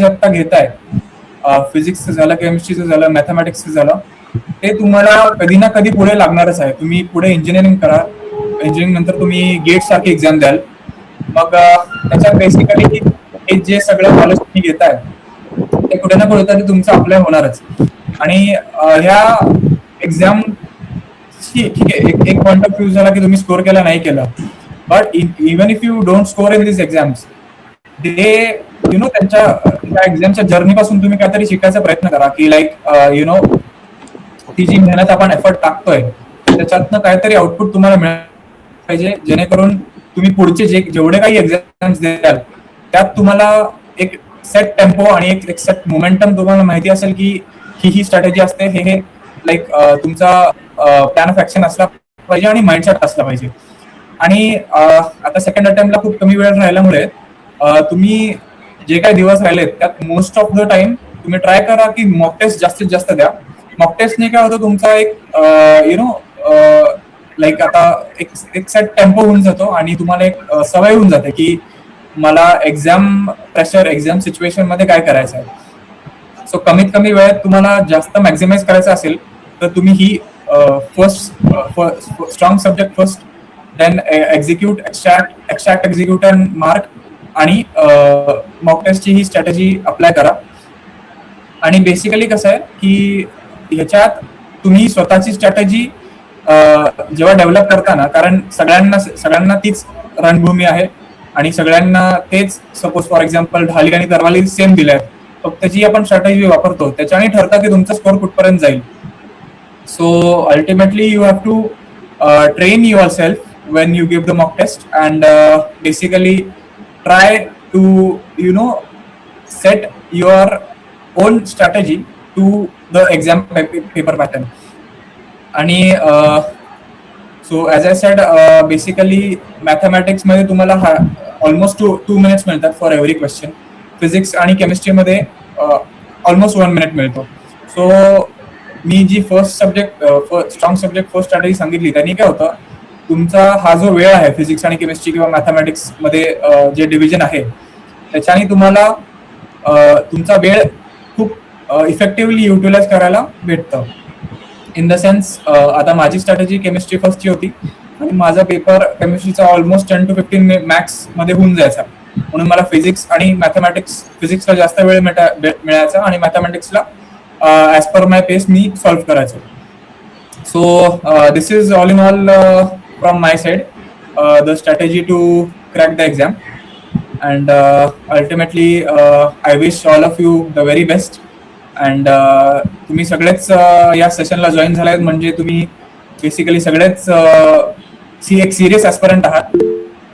आत्ता घेताय, फिजिक्सचं झालं, केमिस्ट्रीचं झालं, मॅथमॅटिक्सचं झालं, ते तुम्हाला कधी ना कधी पुढे लागणारच आहे. तुम्ही पुढे इंजिनिअरिंग करा, इंजिनिअरिंग नंतर तुम्ही गेट सारखी एक्झाम द्याल, मग त्याच्यात बेसिकली हे जे सगळं नॉलेज तुम्ही घेताय ते कुठे ना कुठे तरी तुमचं अप्लाय होणारच. आणि ह्या एक्झाम ठीक आहे, एक पॉइंट ऑफ व्ह्यू झाला की तुम्ही स्कोर केला नाही केलं, but even if you don't score in this exams, ते त्यांच्या एक्झामच्या जर्नी पासून तुम्ही काहीतरी शिकायचा प्रयत्न करा, की लाईक ती जी मेहनत आपण एफर्ट टाकतोय त्याच्यातनं काहीतरी आउटपुट तुम्हाला मिळालं पाहिजे, जेणेकरून तुम्ही पुढचे जेवढे काही एक्झाम्स द्याल त्यात तुम्हाला एक सेट टेम्पो आणि एक सेट मोमेंटम तुम्हाला माहिती असेल की ही स्ट्रॅटेजी असते, हे लाईक तुमचा प्लॅन ऑफ ऍक्शन असला पाहिजे आणि माइंडसेट असला पाहिजे. आणि आता सेकंड अटेम्प्टला खूप कमी वेळ राहिल्यामुळे तुम्ही जे काही दिवस राहिलेत त्यात मोस्ट ऑफ द टाइम तुम्ही ट्राय करा की मॉक टेस्ट जास्तीत जास्त द्या. मॉक टेस्टने काय होतं, तुमचा एक लाईक आता एक सेट टेम्पो होऊन जातो आणि तुम्हाला एक सवय होऊन जाते की मला एक्झाम प्रेशर, एक्झाम सिच्युएशन मध्ये काय करायचं आहे. सो कमीत कमी वेळेत तुम्हाला जास्त मॅक्झिमाइज करायचं असेल तर तुम्ही ही first strong subject first, then execute, extract, execute and mark, आणि मॉक टेस्टची ही स्ट्रॅटेजी अप्लाय करा. आणि बेसिकली कसं आहे की ह्याच्यात तुम्ही स्वतःची स्ट्रॅटेजी जेव्हा डेव्हलप करताना, कारण सगळ्यांना तीच रणभूमी आहे आणि सगळ्यांना तेच, सपोज फॉर एक्झाम्पल ढाली आणि तरवाली सेम दिल्या आहेत, फक्त जी आपण स्ट्रॅटेजी वापरतो त्याच्याने ठरतं की तुमचा स्कोर कुठपर्यंत जाईल. So ultimately you have to train yourself when you give the mock test, and basically try to set your own strategy to the exam paper pattern. आणि so as I said, basically mathematics मध्ये तुम्हाला almost 2 minutes मिळतात for every question. Physics आणि chemistry मध्ये almost 1 minute मिळतो. So मी जी first subject, strong subject first strategy सांगितली त्यांनी काय होतं, तुमचा हा जो वेळ आहे फिजिक्स आणि केमिस्ट्री किंवा मॅथमॅटिक्स मध्ये जे डिव्हिजन आहे त्याच्याने तुम्हाला तुमचा वेळ खूप इफेक्टिव्हली युटिलाइज करायला भेटतं. इन द सेन्स, आता माझी स्ट्रॅटेजी केमिस्ट्री फर्स्टची होती आणि माझा पेपर केमिस्ट्रीचा ऑलमोस्ट 10 to 15 मॅक्स मध्ये होऊन जायचा, म्हणून मला फिजिक्स आणि मॅथमॅटिक्स, फिजिक्सला जास्त वेळ मिळायचा आणि मॅथमॅटिक्सला ॲज पर माय पेस मी सॉल्व्ह करायचो. So this is all in all from my side the strategy to crack the exam, and ultimately I wish all of you the very best. And तुम्ही सगळेच या सेशनला join झालात म्हणजे तुम्ही basically सगळेच एक सिरियस ॲस्पिरंट आहात,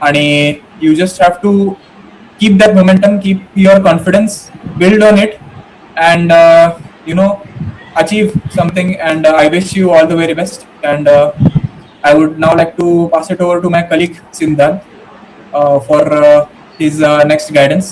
आणि you just have to keep that momentum, keep your confidence, build on it, and achieve something. And I wish you all the very best. And I would now like to pass it over to my colleague Siddharth for his next guidance.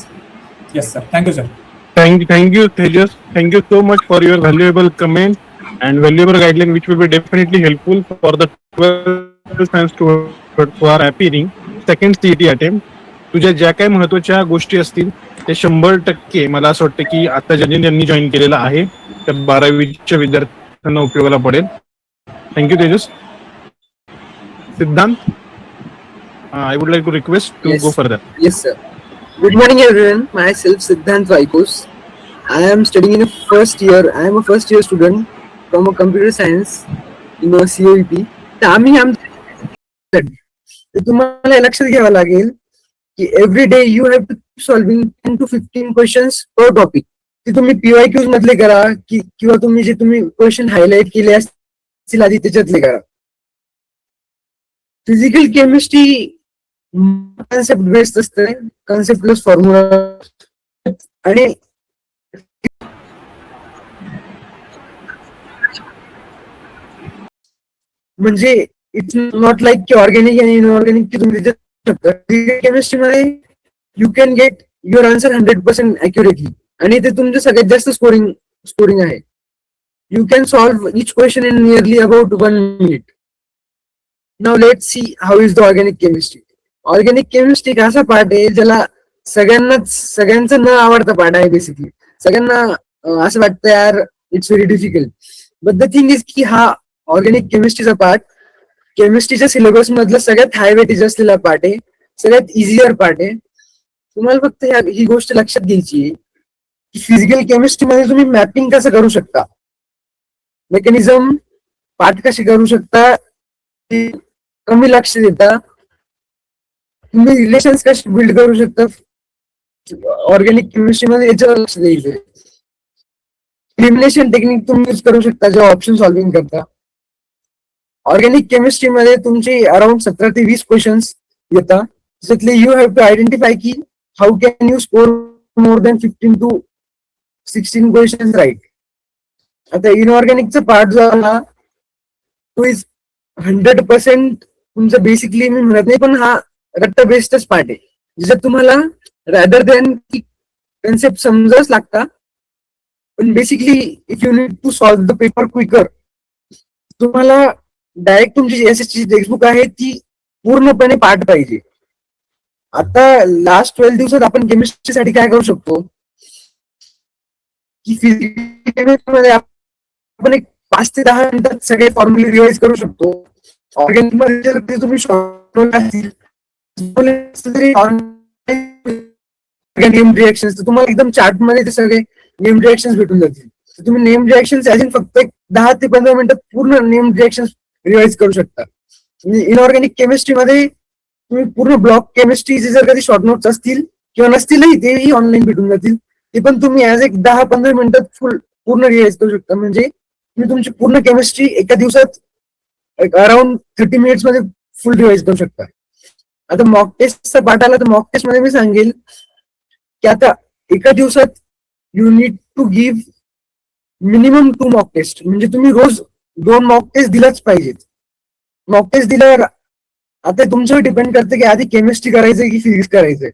Yes sir, thank you sir. Thank you Tejas, thank you so much for your valuable comment and valuable guideline which will be definitely helpful for the 12th science students who are appearing second CET attempt. तुझ्या ज्या काही महत्वाच्या गोष्टी असतील ते 100% मला असं वाटतं की आता ज्यांनी जॉईन केलेलं आहे त्या 12वीच्या विद्यार्थ्यांना उपयोगाला पडेल. Thank you Tejas. Siddhant, I would like to request to go further. Yes sir. Good morning everyone. Myself Siddhant Vaikos. I am studying in a first year. I am a first year student from a computer science in a COEP. तर आम्ही तुम्हाला लक्षात घ्यावं लागेल की every day you have to solving 10 to 15 questions per topic. ते तुम्ही PYQs मधले करा किंवा तुम्ही जे क्वेश्चन हायलाइट केले असतील आधी त्याच्यातले करा. फिजिकल केमिस्ट्री कॉन्सेप्ट बेस्ड असते, कॉन्सेप्ट प्लस फॉर्म्युला, आणि म्हणजे इट्स नॉट लाईक की ऑर्गॅनिक आणि इनऑर्गॅनिक की तुम्ही केमिस्ट्री मध्ये you can get your answer 100% accurately, आणि ते तुमचं सगळ्यात जास्त स्कोरिंग आहे. You can solve each question in nearly about 1 minute. Now let's see how is the organic chemistry. Organic chemistry एक असा पार्ट आहे ज्याला सगळ्यांचं न आवडता पार्ट आहे बेसिकली. सगळ्यांना असं वाटतं यार it's very difficult, but the thing is की हा ऑर्गॅनिक केमिस्ट्रीचा पार्ट केमिस्ट्रीच्या सिलेबस मधला सगळ्यात हाय वेटेज असलेला पार्ट आहे, सगळ्यात इझियर पार्ट आहे. तुम्हाला फक्त ही गोष्ट लक्षात घ्यायची आहे की फिजिकल केमिस्ट्री मध्ये तुम्ही मॅपिंग कसं करू शकता, मेकॅनिझम पार्ट कसे करू शकता, ते कमी लक्ष देता. तुम्ही रिलेशन्स कसे बिल्ड करू शकता ऑर्गॅनिक केमिस्ट्री मध्ये याच्यावर लक्ष द्यायचं. एलिमिनेशन टेक्निक तुम्ही यूज करू शकता जेव्हा ऑप्शन सॉल्व्हिंग करता. ऑर्गॅनिक केमिस्ट्री मध्ये तुमचे अराउंड 17 ते 20 क्वेश्चन्स येतात. त्याच्यातले यू हॅव टू आयडेंटिफाय की how can you score more than 15 to 16 question write. आता इनऑर्गॅनिकचा पार्ट जो आहे तो इज 100% तुमचं बेसिकली मी म्हणत नाही, पण हा रट्टा बेस्डच पार्ट आहे ज्याच्यात तुम्हाला रॅदर दॅन की कन्सेप्ट समजावंच लागता. पण basically if you need to solve the paper quicker, तुम्हाला डायरेक्ट तुमची एसएसची टेक्स्टबुक आहे ती पूर्णपणे पाठ पाहिजे. आता लास्ट 12 दिवसात आपण केमिस्ट्रीसाठी काय करू शकतो की फिजिक्स मध्ये आपण एक 5 ते 10 मिनिटात सगळे फॉर्म्युले रिवाइज करू शकतो. ऑर्गॅनिक मध्ये जर ते तुम्ही शॉर्ट असतील नेम रिएक्शन तुम्हाला एकदम चार्ट मध्ये ते सगळे नेम रिएक्शन भेटून जातील. तुम्ही नेम रिएक्शन फक्त एक 10 ते 15 मिनिटात पूर्ण नेम रिएक्शन रिवाइज करू शकता. इनऑर्गॅनिक केमिस्ट्री मध्ये तुम्ही पूर्ण ब्लॉक केमिस्ट्रीचे जर कधी शॉर्ट नोट्स असतील किंवा नसतीलही तेही ऑनलाईन भेटून जातील. ते पण तुम्ही ऍज एक 10-15 मिनिटात पूर्ण रिवाइज करू शकता. म्हणजे तुम्ही तुमची पूर्ण केमिस्ट्री एका दिवसात अराउंड 30 मिनिट्स मध्ये फुल रिवाइज करू शकता. आता मॉक टेस्टचा पार्ट आला तर मॉक टेस्ट मध्ये मी सांगेल की आता एका दिवसात you need to give minimum 2 mock test. म्हणजे तुम्ही रोज 2 मॉक टेस्ट दिलाच पाहिजेत. मॉक टेस्ट दिल्यावर आता तुमच्यावर डिपेंड करतं की आधी केमिस्ट्री करायचंय की फिजिक्स करायचंय.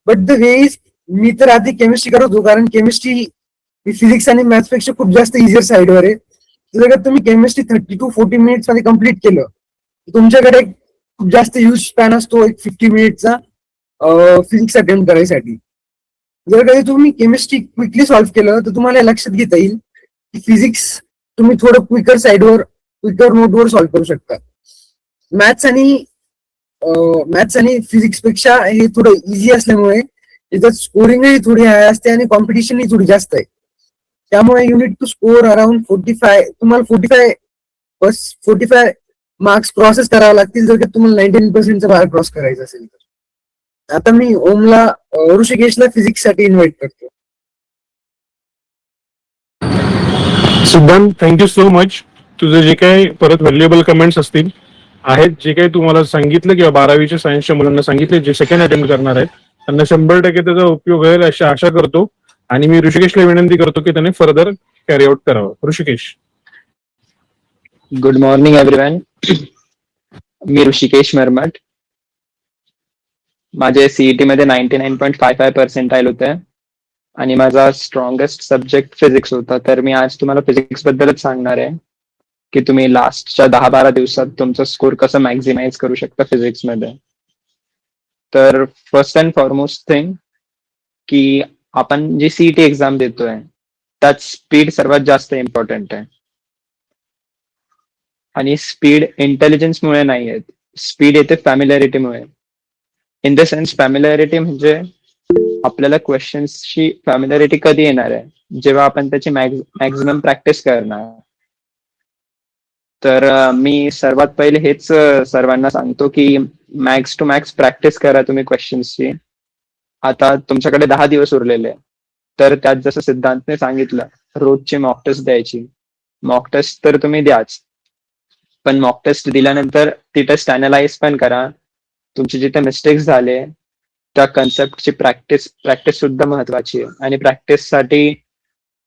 But the way is me तर आधी केमिस्ट्री करत होतो, कारण केमिस्ट्री ही फिजिक्स आणि मॅथ्स पेक्षा खूप जास्त इझियर साईडवर आहे. जर तुम्ही केमिस्ट्री 30 to 40 मिनिट्स मध्ये कम्प्लीट केलं, तुमच्याकडे खूप जास्त यूज स्पॅन असतो एक 50 मिनिटचा फिजिक्स अटेम्प्ट करायसाठी. जर कधी तुम्ही केमिस्ट्री क्विकली सॉल्व्ह केलं तर तुम्हाला लक्षात घेता येईल की फिजिक्स तुम्ही थोडं क्विकर नोटवर सॉल्व्ह करू शकता. मॅथ्स आणि फिजिक्स पेक्षा हे थोडं इझी असल्यामुळे त्याच्यात स्कोरिंगही थोडी हाय असते आणि कॉम्पिटिशनही थोडी जास्त आहे. त्यामुळे you need to score around 45. तुम्हाला 45 मार्क्स क्रॉसेस करावे लागतील जर तुम्हाला 99% बाहेर क्रॉस करायचं असेल तर. आता मी ओमला ऋषिकेशला फिजिक्स साठी इन्व्हाइट करतो. सिद्धांत, थँक्यू सो मच. तुझे जे काही परत व्हॅल्युएबल कमेंट्स असतील आहेत, जे काही तुम्हाला सांगितलं किंवा 12वीच्या सायन्सच्या मुलांना सांगितले जे सेकंड अटेम्प्ट करणार आहेत त्यांना 100% त्याचा उपयोग होईल अशी आशा करतो. आणि मी ऋषिकेशला विनंती करतो की त्याने फर्दर कॅरी आउट करावं. ऋषिकेश. Good morning everyone. मी ऋषिकेश मरमट. माझे सीईटी मध्ये 99.55% होते आणि माझा स्ट्रॉंगेस्ट सब्जेक्ट फिजिक्स होता. तर मी आज तुम्हाला फिजिक्स बद्दलच सांगणार आहे की तुम्ही लास्टच्या 10-12 दिवसात तुमचा स्कोर कसं मॅक्झिमाइज करू शकता फिजिक्स मध्ये. तर फर्स्ट अँड फॉरमोस्ट थिंग की आपण जी सीईटी एक्झाम देतोय त्यात स्पीड सर्वात जास्त इम्पॉर्टंट आहे. आणि स्पीड इंटेलिजन्समुळे नाही येत, स्पीड येते फॅमिलॅरिटीमुळे. इन द सेन्स फॅमिलॅरिटी म्हणजे आपल्याला क्वेश्चन्सची फॅमिलॅरिटी कधी येणार आहे, जेव्हा आपण त्याची मॅक्झिमम प्रॅक्टिस करणार. तर मी सर्वात पहिले हेच सर्वांना सांगतो की मॅक्स टू मॅक्स प्रॅक्टिस करा तुम्ही क्वेश्चन्सची. आता तुमच्याकडे 10 दिवस उरलेले, तर त्यात जसं सिद्धांतने सांगितलं रोजची मॉक टेस्ट द्यायची. मॉक टेस्ट तर तुम्ही द्याच, पण मॉक टेस्ट दिल्यानंतर ती टेस्ट अनालाइज पण करा. तुमचे जिथे मिस्टेक्स झाले त्या कन्सेप्टची प्रॅक्टिस सुद्धा महत्वाची आहे. आणि प्रॅक्टिससाठी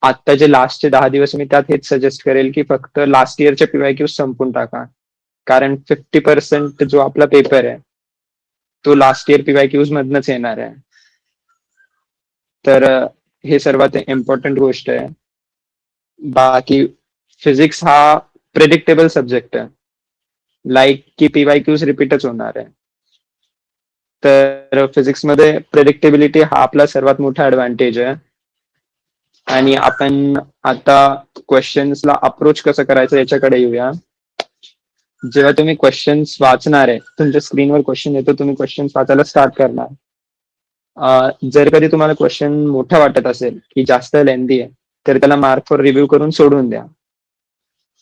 आता जे लास्टचे 10 दिवस मी त्यात हेच सजेस्ट करेल की फक्त लास्ट इयरचे पीवायक्यू संपून टाका. कारण 50% जो आपला पेपर आहे तो लास्ट इयर पीवायक्यूज मधनच येणार आहे. तर हे सर्वात इम्पॉर्टंट गोष्ट आहे. बाकी फिजिक्स हा प्रेडिक्टेबल सब्जेक्ट आहे, लाईक की पीवायक्यूज रिपीटच होणार आहे. तर फिजिक्समध्ये प्रेडिक्टेबिलिटी हा आपला सर्वात मोठा ऍडव्हान्टेज आहे. आणि आपण आता क्वेश्चन्सला अप्रोच कसं करायचं याच्याकडे येऊया. जेव्हा तुम्ही क्वेश्चन्स वाचणार आहे, तुमच्या स्क्रीनवर क्वेश्चन येतो, तुम्ही क्वेश्चन्स वाचायला स्टार्ट करणार. जर कधी तुम्हाला क्वेश्चन मोठा वाटत असेल की जास्त लेंदी आहे, तर त्याला मार्क फॉर रिव्ह्यू करून सोडून द्या.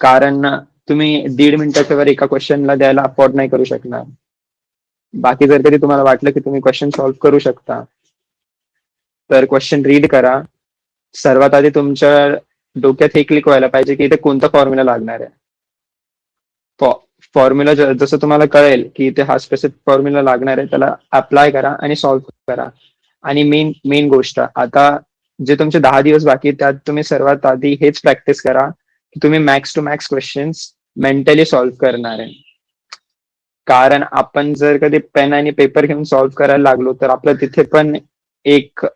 कारण तुम्ही 1.5 मिनिटाच्या वर एका क्वेश्चनला द्यायला अफोर्ड नाही करू शकणार. बाकी जर कधी तुम्हाला वाटलं की तुम्ही क्वेश्चन सॉल्व्ह करू शकता, तर क्वेश्चन रीड करा. सर्वात आधी तुमच्या डोक्यात हे क्लिक व्हायला पाहिजे की इथे कोणता फॉर्म्युला लागणार आहे. फॉर्म्युला जसं तुम्हाला कळेल की इथे हा स्पेसिफिक फॉर्म्युला लागणार आहे, त्याला अप्लाय करा आणि सॉल्व्ह करा. आणि मेन गोष्ट, आता जे तुमचे 10 दिवस बाकी आहेत, त्यात तुम्ही सर्वात आधी हेच प्रॅक्टिस करा की तुम्ही max to max questions mentally solve करणार आहे. कारण आपण जर कधी पेन आणि पेपर घेऊन सॉल्व्ह करायला लागलो, तर आपलं तिथे पण एक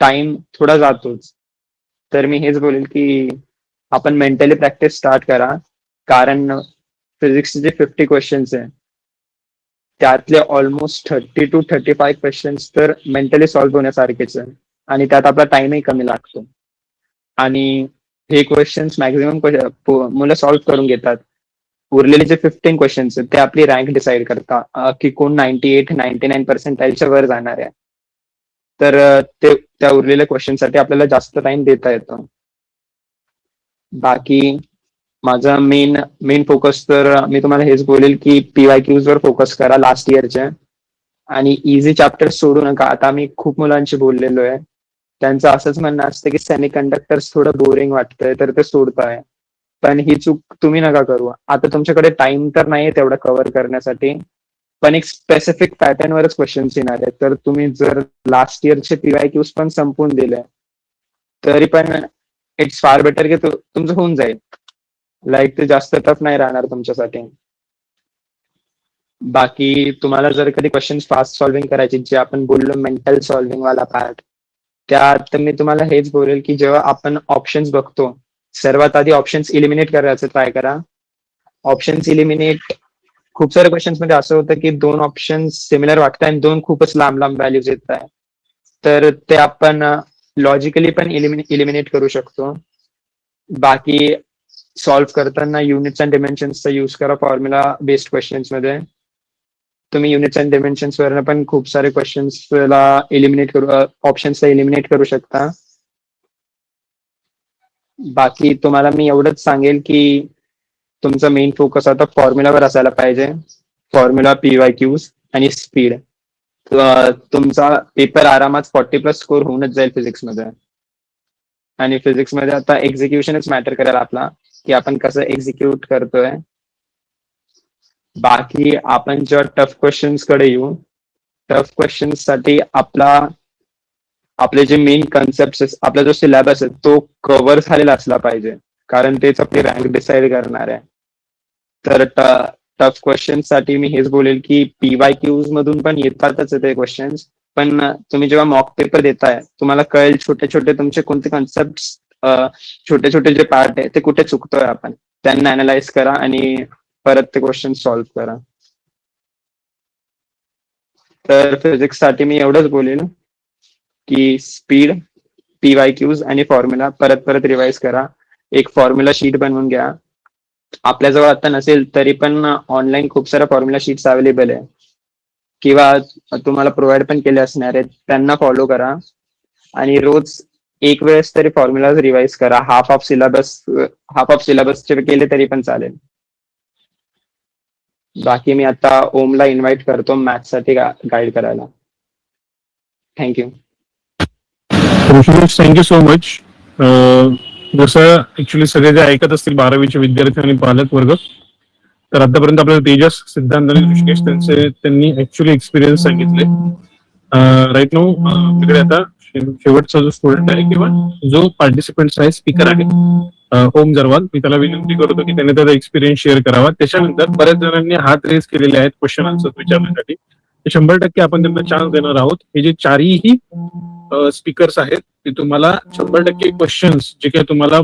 टाइम थोडा जातोच. तर मी हेच बोलेल की आपण मेंटली प्रॅक्टिस स्टार्ट करा. कारण फिजिक्सचे जे 50 क्वेश्चन्स आहे, त्यातले ऑलमोस्ट 30 to 35 क्वेश्चन्स तर मेंटली सॉल्व्ह होण्यासारखेच आहे. आणि त्यात आपला टाइमही कमी लागतो. आणि हे क्वेश्चन्स मॅक्झिमम मुलं सॉल्व्ह करून घेतात. उरलेले जे 15 क्वेश्चन्स आहेत, ते आपली रँक डिसाईड करतात की कोण 98-99% वर जाणार आहे. तर त्या उरलेल्या क्वेश्चनसाठी आपल्याला जास्त टाइम देता येतो. बाकी माझा मेन फोकस तर मी तुम्हाला हेच बोलेल की PYQs वर फोकस करा लास्ट इयरच्या. आणि इझी चॅप्टर सोडू नका. आता मी खूप मुलांशी बोललेलो आहे, त्यांचं असंच म्हणणं असतं की सेमी कंडक्टर्स थोडं बोरिंग वाटतंय, तर ते सोडताय. पण ही चूक तुम्ही नका करू. आता तुमच्याकडे टाइम तर नाहीये तेवढा कव्हर करण्यासाठी, पण एक स्पेसिफिक पॅटर्नवरच क्वेश्चन्स येणार आहेत. तर तुम्ही जर लास्ट इयरचे PYQs पण संपवून दिले, तरी पण इट्स फार बेटर की तुमचं होऊन जाईल. लाईक ते जास्त टफ नाही राहणार तुमच्यासाठी. बाकी तुम्हाला जर कधी क्वेश्चन्स फास्ट सॉल्व्हिंग करायचे, जे आपण बोललो मेंटल सॉल्व्हिंग वाला पार्ट, त्यात मी तुम्हाला हेच बोलेल की जेव्हा आपण ऑप्शन्स बघतो, सर्वात आधी ऑप्शन्स इलिमिनेट करायचं ट्राय करा. ऑप्शन्स इलिमिनेट खूप साऱ्या क्वेश्चन्स मध्ये असं होतं की 2 ऑप्शन सिमिलर वाटतात आणि 2 खूपच लांब लांब व्हॅल्यूज येत आहे. तर ते आपण लॉजिकली पण इलिमिनेट करू शकतो. बाकी सॉल्व्ह करताना युनिट्स अँड डिमेन्शन्सचा यूज करा फॉर्म्युला बेस्ड क्वेश्चन्स मध्ये. तुम्ही युनिट्स अँड डिमेन्शन्स वरनं पण खूप सारे क्वेश्चन्सला ऑप्शन्सला इलिमिनेट करू शकता. बाकी तुम्हाला मी एवढंच सांगेल की तुमचा मेन फोकस आता फॉर्म्युलावर असायला पाहिजे. फॉर्म्युला, PYQs आणि स्पीड. तुमचा पेपर आरामात 40+ स्कोर होऊनच जाईल फिजिक्समध्ये. आणि फिजिक्समध्ये आता एक्झिक्युशनच मॅटर करेल आपला, की आपण कसं एक्झिक्यूट करतोय. बाकी आपण जेव्हा टफ क्वेश्चन्स कडे येऊ, टफ क्वेश्चन्स साठी आपले जे मेन कन्सेप्ट, आपला जो सिलेबस आहे तो कव्हर झालेला असला पाहिजे. कारण तेच आपली रँक डिसाईड करणार आहे. तर टफ क्वेश्चन्स साठी मी हेच बोलेल की PYQs मधून पण येतातच ते क्वेश्चन्स. पण तुम्ही जेव्हा मॉक पेपर देताय, तुम्हाला कळेल छोटे छोटे तुमचे कोणते कन्सेप्ट, छोटे छोटे जे पार्ट आहे ते कुठे चुकतोय आपण, त्यांना अनालाइज करा आणि परत ते क्वेश्चन सॉल्व्ह करा. तर फिजिक्स साठी मी एवढंच बोलेल की स्पीड, PYQs आणि फॉर्म्युला परत परत रिवाइज करा. एक फॉर्म्युला शीट बनवून घ्या. आपल्याजवळ आता नसेल तरी पण ऑनलाईन खूप साऱ्या फॉर्म्युला शीट्स अवेलेबल आहे, किंवा तुम्हाला प्रोव्हाइड पण केले असणार आहेत, त्यांना फॉलो करा. आणि रोज एक वेळेस तरी फॉर्म्युला रिवाइज करा. हाफ ऑफ सिलेबसचे केले तरी पण चालेल. बाकी मी आता ओमला इन्व्हाइट करतो मॅथ्ससाठी गाईड करायला. थँक्यू. Thank you so much. जसं ऍक्च्युली सगळे जे ऐकत असतील 12वीचे विद्यार्थी आणि पालक वर्ग, तर आतापर्यंत आपल्याला तेजस, सिद्धांत आणि ऋषिकेश त्यांनी ऍक्च्युली एक्सपिरियन्स सांगितले. राईट नाऊ आपल्याकडे आता शेवटचा जो स्टुडंट आहे किंवा जो पार्टिसिपंट आहे, स्पीकर आहे, ओम जरवाल. मी त्याला विनंती करतो की त्याने त्याचा एक्सपिरियन्स शेअर करावा. त्याच्यानंतर बऱ्याच जणांनी हात रेस केलेले आहेत क्वेश्चन आन्सर विचारण्यासाठी. 100% आपण त्यांना चान्स देणार आहोत. हे जे चारही स्पीकर्स आहेत ते तुम्हाला 100% क्वेश्चन्स जे काही तुम्हाला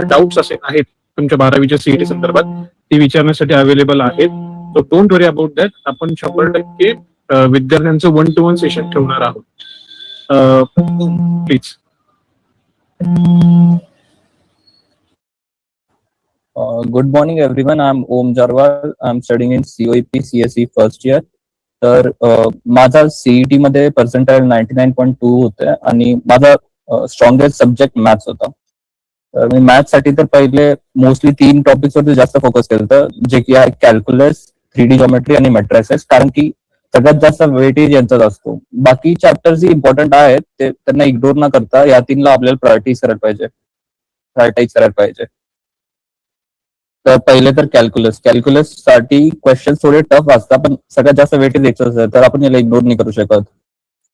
डाऊट्स आहेत तुमच्या 12वीच्या CET संदर्भात ते विचारण्यासाठी अवेलेबल आहेत. So don't worry about that. आपण 100% विद्यार्थ्यांचं 1-to-1 सेशन ठेवणार आहोत. Please. Good morning, everyone. I'm Om Jarwal. I'm studying in COEP CSE first year. तर माझा CET मध्ये पर्सेंटाईल 99.2 होते आणि माझा स्ट्रॉंगेस्ट सब्जेक्ट मॅथ्स होता. तर मी मॅथ्स साठी तर पहिले मोस्टली 3 टॉपिक्स वरती जास्त फोकस केलं होतं, जे की आहे कॅल्क्युलस, 3D जॉमेट्री आणि मॅट्रिसेस, कारण की सगळ्यात जास्त वेटेज यांचाच असतो. बाकी चॅप्टर्स इम्पॉर्टंट आहेत, ते त्यांना इग्नोर न करता या 3ला आपल्याला प्रायोरिटाईज करायला पाहिजे. तर पहिले तर कॅल्क्युलस साठी क्वेश्चन थोडे टफ असतात, पण सगळ्यात जास्त वेटेज यायचं असेल तर आपण याला इग्नोर नाही करू शकत.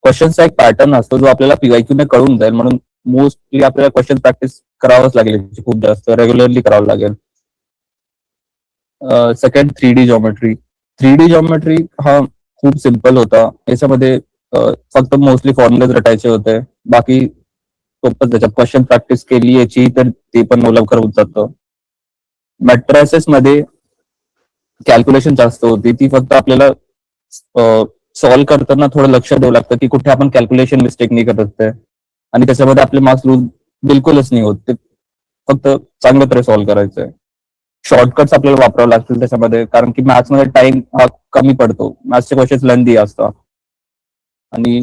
क्वेश्चनचा एक पॅटर्न असतो जो आपल्याला पीवायक्यू ने कळून जाईल, म्हणून मोस्टली आपल्याला क्वेश्चन प्रॅक्टिस करावंच लागेल, खूप जास्त रेग्युलरली करावं लागेल. Second 3D geometry. 3D geometry हा खूप सिम्पल होता. याच्यामध्ये फक्त मोस्टली फॉर्म्युलेज रटायचे होते, बाकी सोपं त्याच्यात क्वेश्चन प्रॅक्टिस केली याची तर ते पण लवकर होत जातं. मॅट्रिसेस मध्ये कॅल्क्युलेशन जास्त होती, ती फक्त आपल्याला सॉल्व्ह करताना थोडं लक्ष द्यावं लागतं की कुठे आपण कॅल्क्युलेशन मिस्टेक नाही करत ते, आणि त्याच्यामध्ये आपले मार्क्स लूज बिलकुलच नाही होत. ते फक्त चांगल्या तरी सॉल्व्ह करायचंय. शॉर्टकट्स आपल्याला वापरावं लागतील त्याच्यामध्ये, कारण की मॅथ्स मध्ये टाइम हा कमी पडतो. मॅथ्सचे क्वेश्चन लेंदी असतात. आणि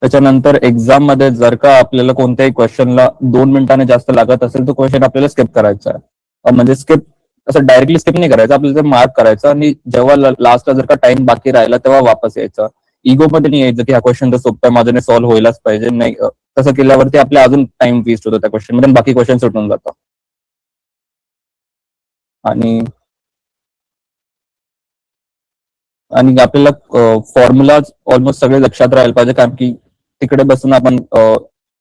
त्याच्यानंतर एक्झाम मध्ये जर का आपल्याला कोणत्याही क्वेश्चनला 2 मिनिटांनी जास्त लागत असेल तर क्वेश्चन आपल्याला स्किप करायचा आहे. म्हणजे स्किप असं डायरेक्टली स्किप नाही करायचं, आपल्याला मार्क करायचा आणि जेव्हा लास्टला जर का टाइम बाकी राहिला तेव्हा वापस यायचं. इगो मध्ये नाही यायचं की हा क्वेश्चन तर सोपा आहे, माझ्याने सॉल्व्ह व्हायलाच पाहिजे. नाही, तसं केल्यावरती आपल्या अजून टाइम वेस्ट होतो त्या क्वेश्चन मध्ये, बाकी क्वेश्चन सुटून जातात. आणि आपल्याला फॉर्म्युला ऑलमोस्ट सगळे लक्षात राहायला पाहिजे, कारण की तिकडे बसून आपण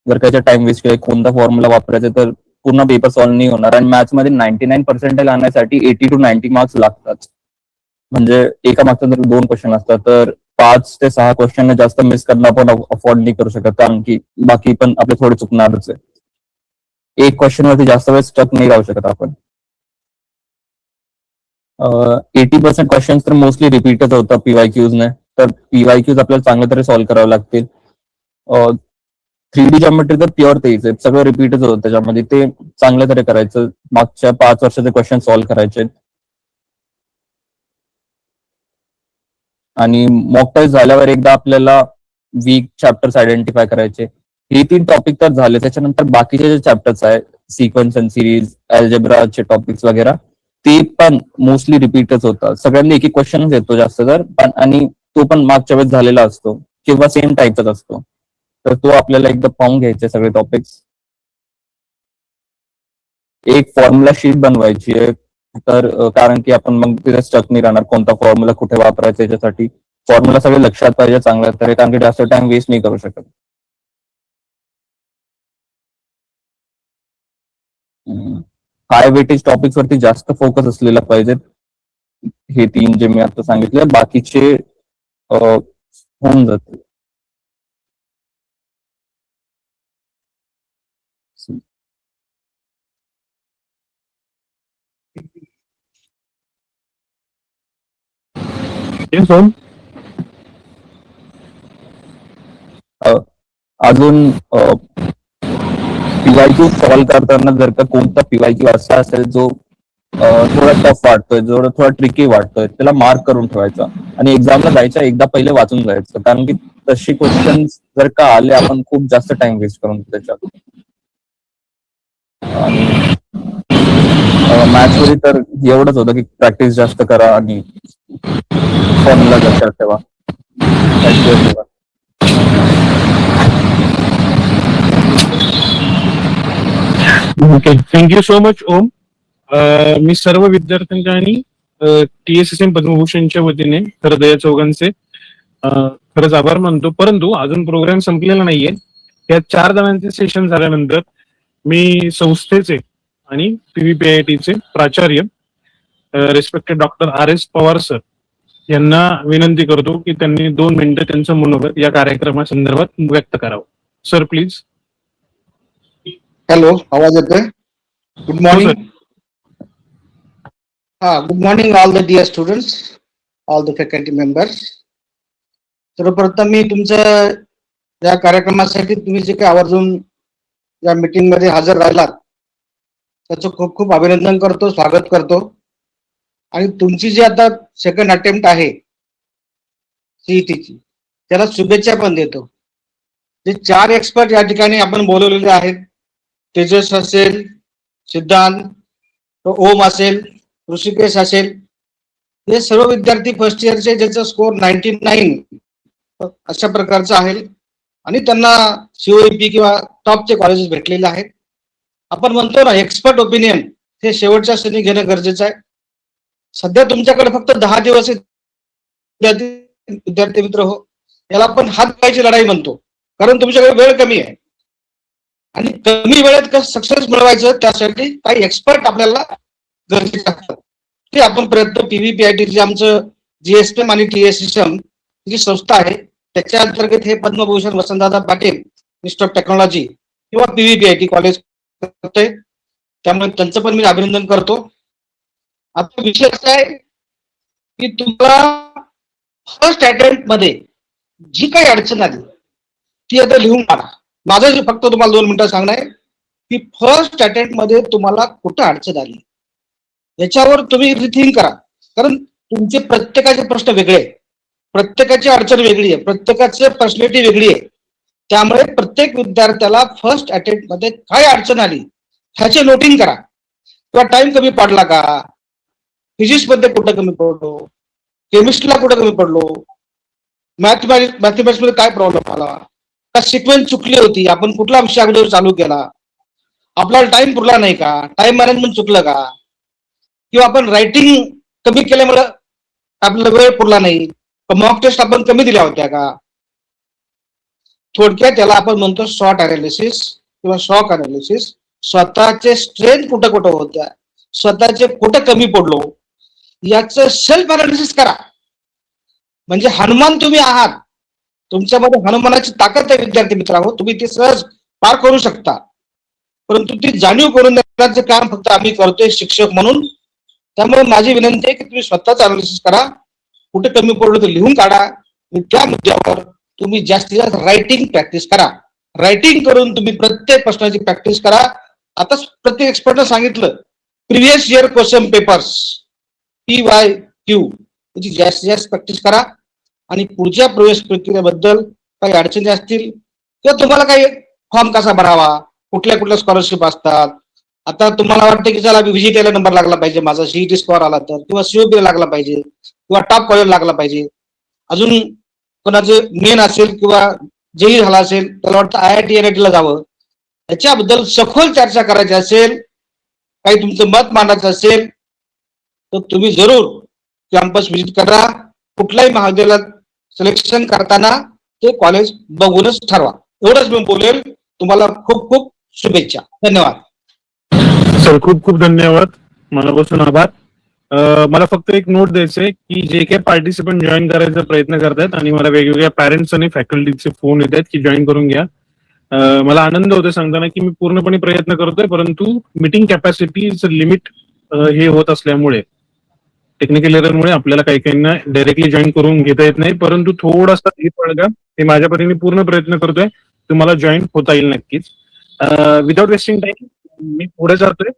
जर काही टाइम वेस्ट केला, कोणता फॉर्म्युला वापरायचा, तर पूर्ण पेपर सॉल्व्ह नाही होणार. आणि मॅथ्स मध्ये 99% आणण्यासाठी 80 to 90 मार्क्स लागतात. म्हणजे एका मार्क्सचा जर 2 क्वेश्चन असतात तर 5 ते 6 क्वेश्चन जास्त मिस करणं आपण अफोर्ड नाही करू शकत, कारण की बाकी पण आपले थोडे चुकणारच आहे. एक क्वेश्चन वरती जास्त वेळ स्टक नाही राहू शकत आपण. 80% क्वेश्चन तर मोस्टली रिपीटच होतं पीवायक्यूज ने, तर पीवायक्यूज आपल्याला चांगल्या तरी सॉल्व्ह करावे लागतील. 3D जॉमेट्री तर प्युअर तेच आहे, सगळं रिपीटच होतं त्याच्यामध्ये, ते चांगल्या तरी करायचं. मागच्या 5 वर्षाचे क्वेश्चन सॉल्व्ह करायचे. आणि मॉक टेस्ट झाल्यावर एकदा आपल्याला वीक चॅप्टर्स आयडेंटिफाय करायचे. हे 3 टॉपिक तर झाले. त्याच्यानंतर बाकीचे जे चॅप्टर्स आहे, सिक्वेन्स अँड सिरीज, अल्जेब्राचे टॉपिक्स वगैरे, ते पण मोस्टली रिपीटच होतात. सगळ्यांनी एक एक क्वेश्चनच येतो जास्त तर, आणि तो पण मागच्या वेळेस झालेला असतो किंवा सेम टाईपचाच असतो. तर तो आपल्याला एकदा पाहून घ्यायचे सगळे टॉपिक्स. एक फॉर्म्युला शीट बनवायची आहे, तर कारण की आपण मग तिथे स्टक नाही राहणार, कोणता फॉर्म्युला कुठे वापरायचा याच्यासाठी. फॉर्म्युला सगळे लक्षात पाहिजे चांगल्या तरी, कारण की जास्त टाइम वेस्ट नाही करू शकत. हाय वेटेज टॉपिक्स वरती जास्त फोकस असलेला पाहिजे. हे 3 जे मी आता सांगितले, बाकीचे होऊन जाते. Yes, Om. अजून पीवायक्यू सॉल्व्ह करताना जर का कोणता पीवायक्यू असा असेल जो थोडा टफ वाटतोय, जो थोडा ट्रिकी वाटतोय, त्याला मार्क करून ठेवायचा आणि एक्झामला जायचं एकदा पहिले वाचून जायचं, कारण की तशी क्वेश्चन जर का आले आपण खूप जास्त टाइम वेस्ट करून त्याच्यात. आणि मॅथ्स मध्ये तर एवढंच होतं की प्रॅक्टिस जास्त करा आणि फॉर्म्युला लक्षात ठेवा. Thank you. Okay, thank you so much Om. मी सर्व विद्यार्थ्यांच्या आणि TSSM पद्मभूषणच्या वतीने हृदय चौघांचे खरंच आभार मानतो. परंतु अजून प्रोग्राम संपलेला नाहीये. या 4 जणांचे सेशन झाल्यानंतर मी संस्थेचे आणि PVPIIT प्राचार्य respected doctor RS Pawar sir यांना विनंती करतो की त्यांनी 2 मिनिटं त्यांचं मनोगत या कार्यक्रमासंदर्भात व्यक्त करावं. Sir please. हॅलो, आवाज येतोय? गुड हो morning. Sir. Good morning all the dear students. all the faculty members. सर्वप्रथम मी तुमचं या कार्यक्रमासाठी तुम्ही जे काही आवर्जून या मीटिंग मध्ये हजर राहिलात त्याचं खूप खूप अभिनंदन करतो, स्वागत करतो. आणि तुमची जी आता सेकंड अटेम्प्ट आहे सीईटीची त्याला शुभेच्छा पण देतो. जे 4 एक्सपर्ट या ठिकाणी आपण बोलवलेले आहेत, तेजस असेल, सिद्धांत, ओम असेल, ऋषिकेश असेल, हे सर्व विद्यार्थी फर्स्ट इयरचे ज्याचा स्कोर 99 अशा प्रकारचा आहे आणि त्यांना सीओईपी किंवा टॉपचे कॉलेजेस भेटलेले आहेत. आपण म्हणतो ना एक्सपर्ट ओपिनियन हे शेवटच्या क्षणी घेणं गरजेचं आहे. सध्या तुमच्याकडे फक्त 10 दिवस विद्यार्थी मित्र हो, याला आपण हात पायची लढाई म्हणतो, कारण तुमच्याकडे वेळ कमी आहे आणि कमी वेळेत कसं सक्सेस मिळवायचं त्यासाठी काही एक्सपर्ट आपल्याला गरजेचे असतात. ते आपण प्रयत्न पीव्हीपीआयटी जे आमचं जीएसपीएम आणि टीएसएम जी संस्था आहे त्याच्या अंतर्गत हे Padma Bhushan Vasantdada Patil institute of technology किंवा पीव्हीपीआयटी कॉलेज करते, त्यामुळे त्यांचं पण मी अभिनंदन करतो. आता विषय असा आहे की तुम्हाला फर्स्ट अटेम्प्ट मध्ये जी काही अडचण आली ती आता लिहून काढा. माझं जे फक्त तुम्हाला 2 मिनिटं सांगणं आहे की फर्स्ट अटेम्प्ट मध्ये तुम्हाला कुठं अडचण आली याच्यावर तुम्ही रिथिंक करा, कारण तुमचे प्रत्येकाचे प्रश्न वेगळे आहेत, प्रत्येकाची अडचण वेगळी आहे, प्रत्येकाची पर्सनॅलिटी वेगळी आहे. त्यामुळे प्रत्येक विद्यार्थ्याला फर्स्ट अटेम्प्ट मध्ये काय अडचण आली ह्याचे नोटिंग करा. किंवा टाइम कमी पडला का, फिजिक्स मध्ये कुठं कमी पडलो, केमिस्ट्रीला कुठं कमी पडलो, मॅथमॅटिक्स मध्ये काय प्रॉब्लेम आला, का सिक्वेन्स चुकली होती, आपण कुठला विषय अगोदर चालू केला, आपल्याला टाइम पुरला नाही का, टाइम मॅनेजमेंट चुकलं का, किंवा आपण रायटिंग कमी केल्यामुळे आपल्याला वेळ पुरला नाही, मॉक टेस्ट आपण कमी दिल्या होत्या का. थोडक्यात त्याला आपण म्हणतो शॉर्ट अनालिसिस किंवा शॉक अनालिसिस. स्वतःचे स्ट्रेंथ कुठं कुठं होत्या, स्वतःचे कुठं कमी पडलो याचं सेल्फ अनालिसिस करा. म्हणजे हनुमान तुम्ही आहात, तुमच्यामध्ये हनुमानाची ताकद आहे विद्यार्थी मित्रांनो, तुम्ही ते सहज पार करू शकता. परंतु ती जाणीव करून देण्याचं काम फक्त आम्ही करतोय शिक्षक म्हणून. त्यामुळे माझी विनंती आहे की तुम्ही स्वतःच अनालिसिस करा, कुठे कमी पडलो तर लिहून काढा आणि त्या मुद्द्यावर तुम्ही जास्तीत जास्त रायटिंग प्रॅक्टिस करा. रायटिंग करून तुम्ही प्रत्येक प्रश्नाची प्रॅक्टिस करा. आता प्रत्येक एक्सपर्टनं सांगितलं previous year question papers PYQ याची जास्तीत जास्त प्रॅक्टिस करा. आणि पुढच्या प्रवेश प्रक्रियेबद्दल काही अडचणी असतील किंवा तुम्हाला काही फॉर्म कसा भरावा, कुठल्या कुठल्या स्कॉलरशिप असतात, आता तुम्हाला वाटतं की चला व्हीजीटीला नंबर लागला पाहिजे, माझा सीईटी स्कोअर आला तर, किंवा सीओपी लागला पाहिजे, किंवा टॉप कॉलेज लागला पाहिजे, अजून कोणाचं मेन असेल किंवा जेही झाला असेल त्याला वाटतं IIT NIT ला जावं, याच्याबद्दल सखोल चर्चा करायची असेल, काही तुमचं मत मांडायचं असेल तर तुम्ही जरूर कॅम्पस व्हिजिट करा. कुठल्याही महाविद्यालयात सिलेक्शन करताना ते कॉलेज बघूनच ठरवा. एवढंच मी बोलेल. तुम्हाला खूप खूप शुभेच्छा. धन्यवाद सर. खूप खूप धन्यवाद, मनापासून आभार. मला फक्त एक नोट द्यायचंय की जे काही पार्टिसिपंट जॉईन करायचा प्रयत्न करतायत आणि मला वेगवेगळ्या पॅरेंट्स आणि फॅकल्टीचे फोन येत आहेत की जॉईन करून घ्या. मला आनंद होतो सांगताना की मी पूर्णपणे प्रयत्न करतोय, परंतु मीटिंग कॅपॅसिटीचं लिमिट हे होत असल्यामुळे टेक्निकल एररमुळे आपल्याला काही काहींना डायरेक्टली जॉईन करून घेता येत नाही. परंतु थोडासा हे पडगा हे माझ्या परीने पूर्ण प्रयत्न करतोय, तुम्हाला जॉईन होता येईल नक्कीच. विदाउट वेस्टिंग टाइम मी पुढे जातोय.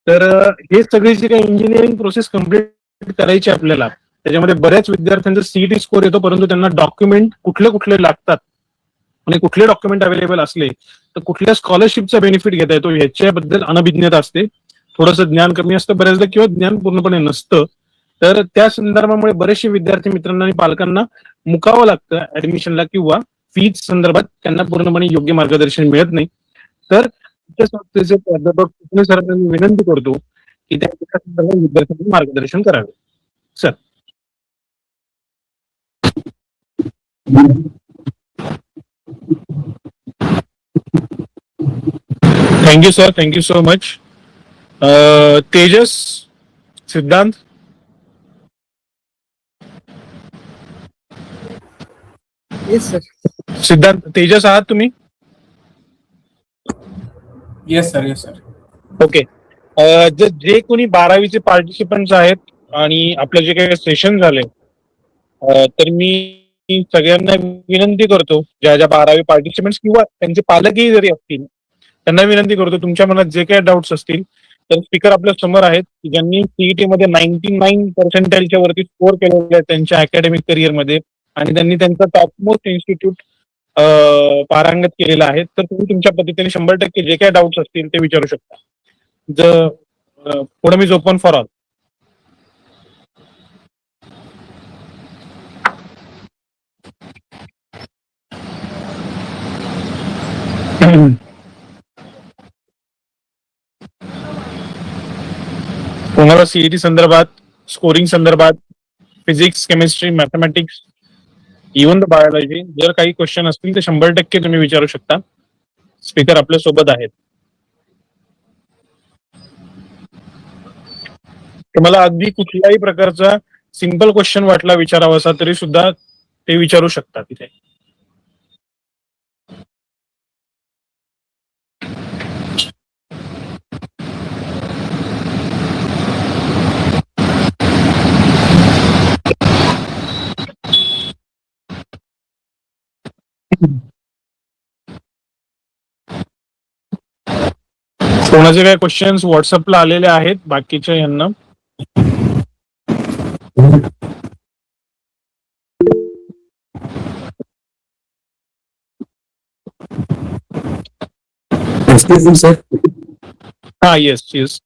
तर हे सगळी जी काही इंजिनिअरिंग प्रोसेस कम्प्लीट करायची आपल्याला, त्याच्यामध्ये बऱ्याच विद्यार्थ्यांचा सीईटी स्कोर येतो, परंतु त्यांना डॉक्युमेंट कुठले कुठले लागतात आणि कुठले डॉक्युमेंट अवेलेबल असले तर कुठल्या स्कॉलरशिपचा बेनिफिट घेता येतो याच्याबद्दल अनभिज्ञता असते. थोडंसं ज्ञान कमी असतं बऱ्याचदा किंवा ज्ञान पूर्णपणे नसतं. तर त्या संदर्भामुळे बरेचसे विद्यार्थी मित्रांना आणि पालकांना मुकावं लागतं ऍडमिशनला किंवा फीज संदर्भात त्यांना पूर्णपणे योग्य मार्गदर्शन मिळत नाही. तर संस्थेचे प्राध्यापक सरांना मी विनंती करतो की त्या संदर्भात विद्यार्थ्यांना मार्गदर्शन करावे. Sir. Thank you sir, thank you so much. Tejas, Siddhant. Yes sir. Siddhant, Tejas आहात तुम्ही? Yes sir, yes sir. Okay. जे कोणी 12वीचे पार्टिसिपंट्स आहेत आणि आपले जे काही सेशन झाले तर मी सगळ्यांना विनंती करतो, ज्या ज्या 12वी पार्टिसिपेंट्स किंवा त्यांचे पालकही जरी असतील, त्यांना विनंती करतो तुमच्या मनात जे काही डाऊट्स असतील तर स्पीकर आपल्या समोर आहेत, ज्यांनी सीईटी मध्ये 99% वरती स्कोर केलेले आहेत त्यांच्या अकॅडमिक करिअरमध्ये आणि त्यांनी त्यांचं टॉपमोस्ट इन्स्टिट्यूट पारांगत केलेलं आहे. तर तुम्ही तुमच्या पद्धतीने 100% जे काही डाऊट्स असतील ते विचारू शकता. Forum is open for all. कोणाला सीईटी संदर्भात, स्कोरिंग संदर्भात, physics, chemistry, mathematics, even the biology जर काही क्वेश्चन असतील तर 100% तुम्ही विचारू शकता. स्पीकर आपल्या सोबत आहेत. तुम्हाला अगदी कुठल्याही प्रकारचा सिंपल क्वेश्चन वाटला विचारावासा तरी सुद्धा ते विचारू शकता तिथे. कोणाचे काही क्वेश्चन्स व्हॉट्सअपला आलेले आहेत बाकीच्या यांना? सर हा, येस येस.